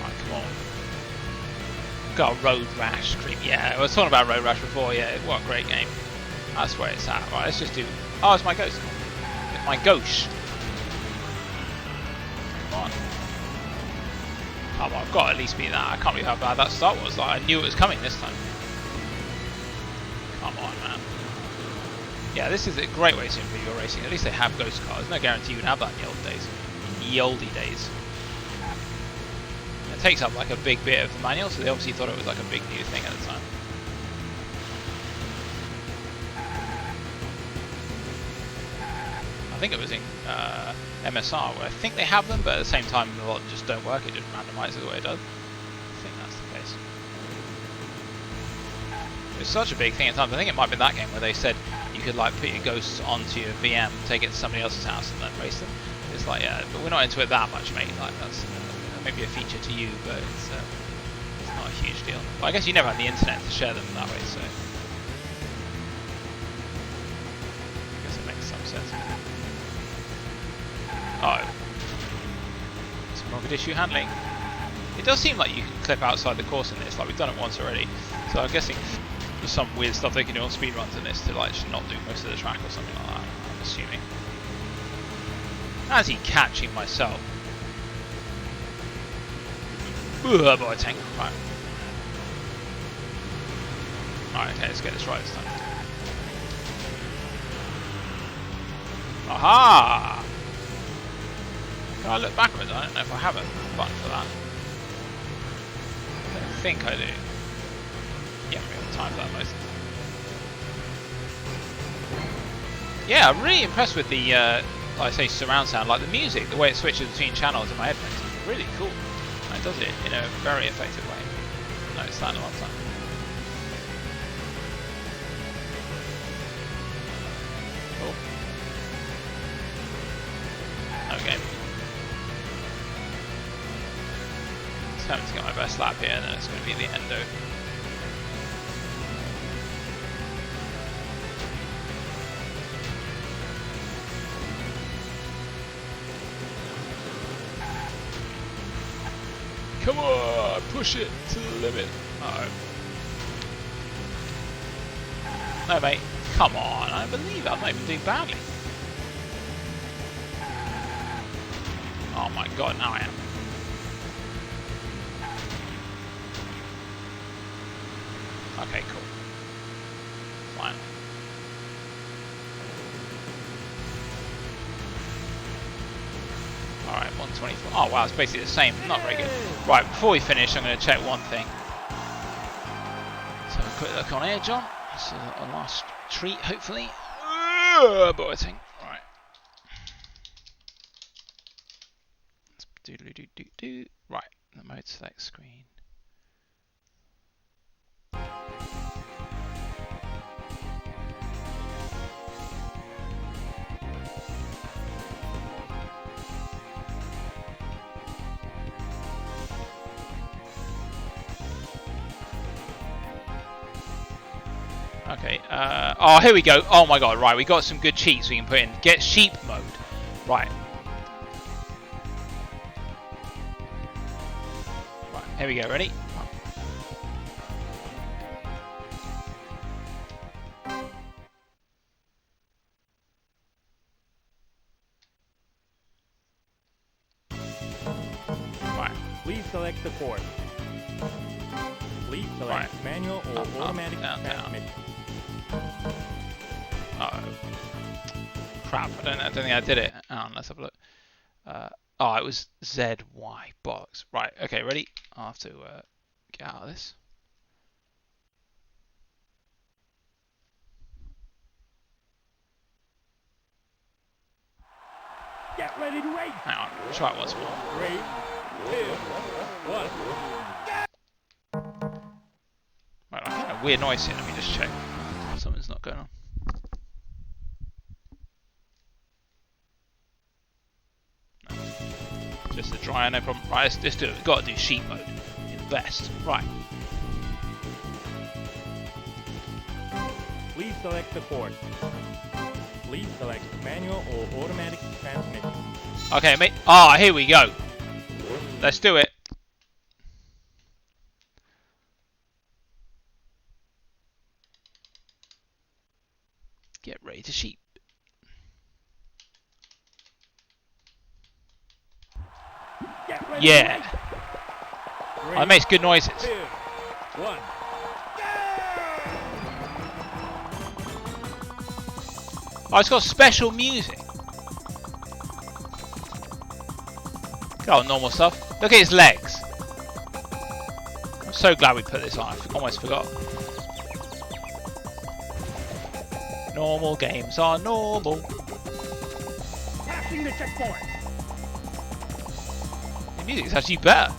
Right, come on. Got Road Rash creep. Yeah, I was talking about Road Rash before. Yeah, what a great game. That's where it's at. Right, let's just do. Oh, it's my ghost. It's my ghost. Come on. Oh, well, I've got to at least beat that. I can't believe how bad that start was. Like, I knew it was coming this time. Come on, man. Yeah, this is a great way to improve your racing. At least they have ghost cars. No guarantee you would have that in the old days. In the oldie days. It takes up like a big bit of the manual, so they obviously thought it was like a big new thing at the time. I think it was in MSR, where I think they have them, but at the same time a lot just don't work, it just randomizes the way it does. I think that's the case. It's such a big thing at times. I think it might be that game where they said you could like put your ghosts onto your VM, take it to somebody else's house and then race them. It's like, yeah, but we're not into it that much, mate. Like that's maybe a feature to you, but it's not a huge deal. But I guess you never had the internet to share them that way, so I guess it makes some sense. Oh, some rocket issue handling. It does seem like you can clip outside the course in this, like we've done it once already. So I'm guessing there's some weird stuff they can do on speedruns in this to like just not do most of the track or something like that, I'm assuming. As he catching myself. Ooh, boy, tank. Right. Alright, okay, let's get this right this time. Aha! Can I look backwards? I don't know if I have a button for that. I don't think I do. Yeah, we have time for that most of the time. Yeah, I'm really impressed with the, like I say, surround sound. Like the music, the way it switches between channels in my headphones is really cool. And it does it in a very effective way. I noticed that in a long time. Cool. Okay. Time to get my best lap here, and then it's going to be the endo. Come on, push it to the limit. Uh-oh. No, mate. Come on. I believe I'm not even doing badly. Oh my god, now I am. Okay, cool. Fine. Alright, 124. Oh wow, it's basically the same. Not very good. Right, before we finish, I'm going to check one thing. So, a quick look on here, John. This is a last treat, hopefully. Boating. Right. Do. Right, the mode select screen. Okay, oh, here we go. Oh my god, right, we got some good cheats we can put in. Get sheep mode. Right. Right, here we go, ready? Right. Please select the course. Please select manual or automatic transmission. Uh-oh. Crap, I don't think I did it. Oh, let's have a look. Oh, it was ZY. Bollocks. Right, okay, ready? I'll have to get out of this. Get ready to race. Hang on, try it once more. 3, 2, 1. Right, I'm getting a weird noise here. Let me just check. Something's not going on. No. Just a dryer, no problem. Right, let's do it. We've got to do sheep mode in the best. Right. Please select the course. Please select manual or automatic transmission. Okay, mate. Ah, here we go. Let's do it. Get ready to sheep. Get ready Yeah. to race. Oh, it makes good noises. 2, 1. Oh, it's got special music. Oh, normal stuff. Look at his legs. I'm so glad we put this on. I almost forgot. Normal games are normal. Passing the checkpoint. The music's actually better.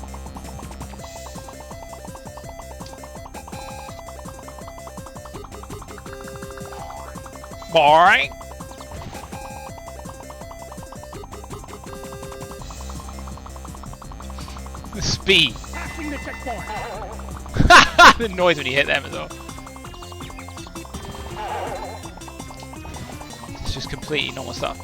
Boring. The speed. Passing the checkpoint. The noise when you hit them as well. It's just completely normal stuff.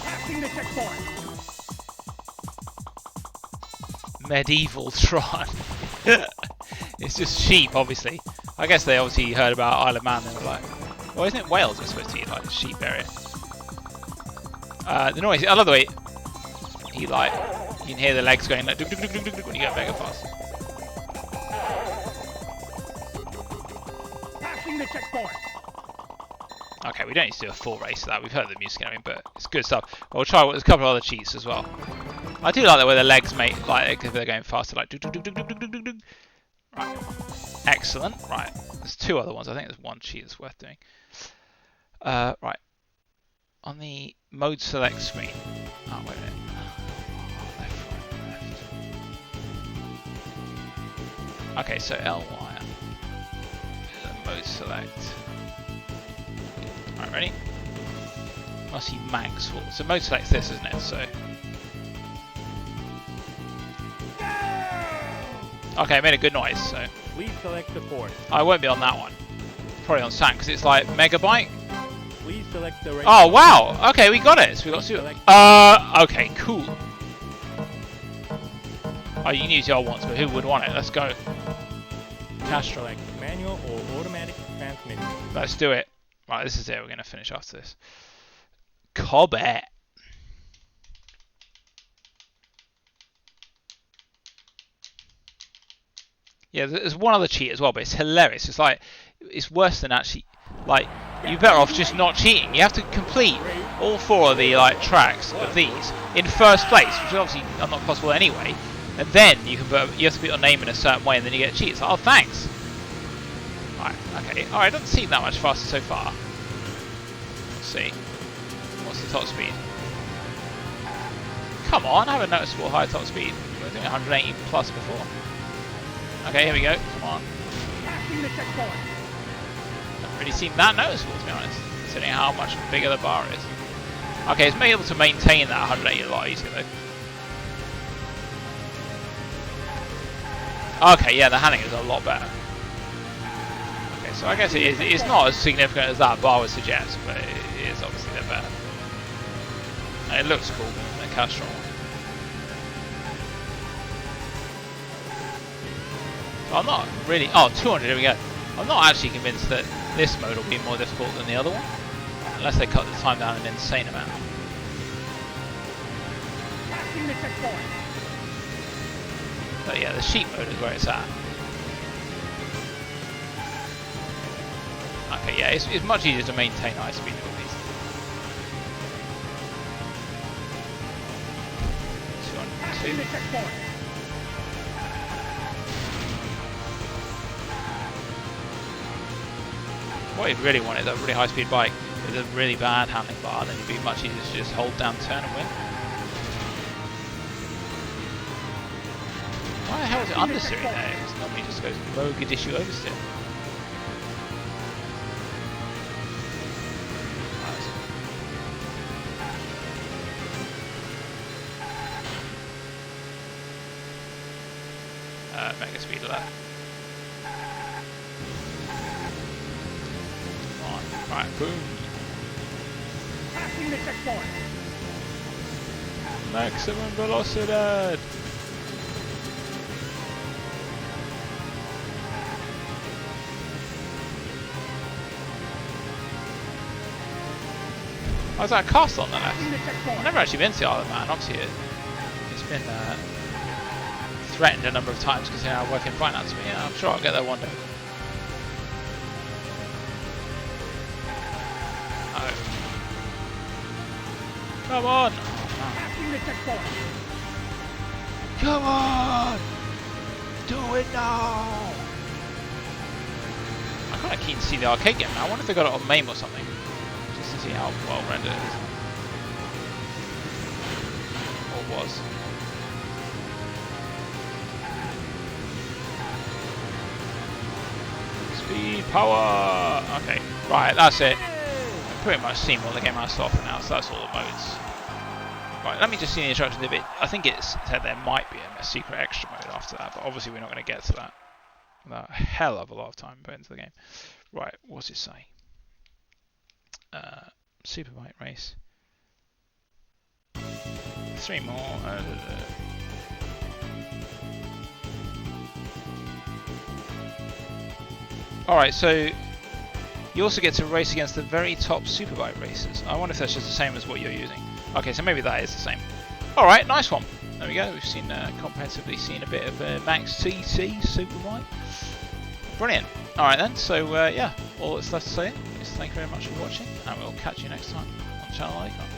Passing the checkpoint. Medieval Tron. It's just sheep, obviously. I guess they obviously heard about Isle of Man and they were like, well, isn't it Wales it's supposed to be like a sheep area? The noise, I love the way he like, you can hear the legs going like duk, duk, duk, duk, duk, when you go mega fast. Passing the checkpoint. Okay, we don't need to do a full race of that. We've heard the music and everything, but it's good stuff. But we'll try. There's a couple of other cheats as well. I do like the way the legs make like because they're going faster, like. Duk, duk, duk, duk, duk, duk, duk, duk. Right, excellent. Right, there's two other ones. I think there's one cheat that's worth doing. Right, on the mode select screen. Oh wait a minute. Left, right, left. Okay, so LY. Mode select. Alright, ready? Must be Manx. So mode select's this, isn't it? So. Okay, I made a good noise, so. Please select the course. I won't be on that one. probably on Saturn because it's like Mega Bike. Please select the race. Oh wow! Okay, we got it. So we got Super. Okay, cool. Oh, you can use your ones, but who would want it? Let's go. Castro. Select manual or automatic transmission. Let's do it. Right, this is it. We're gonna finish after this. Cobbett. Yeah, there's one other cheat as well, but it's hilarious. It's like, it's worse than actually, like, you're better off just not cheating. You have to complete all 4 of the like tracks of these in first place, which is obviously not possible anyway. And then you can you have to put your name in a certain way, and then you get a cheat. It's like, oh, thanks. Right, okay. Alright, it doesn't seem that much faster so far. Let's see. What's the top speed? Come on, I have a noticeable high top speed. We were doing 180 plus before. Okay, here we go. Come on. Passing the checkpoint. Doesn't really seem that noticeable, to be honest, considering how much bigger the bar is. Okay, it's able to maintain that 180 a lot easier, though. Okay, yeah, the handling is a lot better. Okay, so I guess it's not as significant as that bar would suggest, but it is obviously a bit better. And it looks cool, the Castrol one. I'm not really... Oh, 200, here we go. I'm not actually convinced that this mode will be more difficult than the other one. Unless they cut the time down an insane amount. Passing the checkpoint. But yeah, the sheep mode is where it's at. Okay, yeah, it's much easier to maintain high speed with these. 202. The checkpoint. What you really want is a really high speed bike with a really bad handling bar, then it'd be much easier to just hold down turn and win. Why the hell is it understeering there? It normally just goes rogue issue oversteer. Mega speed left. Right, boom. Passing the checkpoint. Maximum velocity. Oh, is that a cast on the left? I've never actually been to the Isle of Man. Obviously, it's been threatened a number of times because I work in finance. But yeah, I'm sure I'll get there one day. Come on! Passing the checkpoint. Come on! Do it now! I'm kind of keen to see the arcade game now. I wonder if they got it on MAME or something. Just to see how well rendered it is. Or was. Speed, power! Okay, right, that's it. I've pretty much seen what the game has to offer now, so that's all the modes. Right, let me just see the instructions a bit. I think it said there might be a secret extra mode after that, but obviously we're not going to get to that. A hell of a lot of time put into the game. Right, what's it say? Superbike race. 3 more. Alright, so you also get to race against the very top Superbike racers. I wonder if that's just the same as what you're using. Okay, so maybe that is the same. Alright, nice one. There we go. We've seen comprehensively seen a bit of Manx TT Superbike. Brilliant. Alright then, so yeah, all that's left to say is thank you very much for watching, and we'll catch you next time on Channel Icon.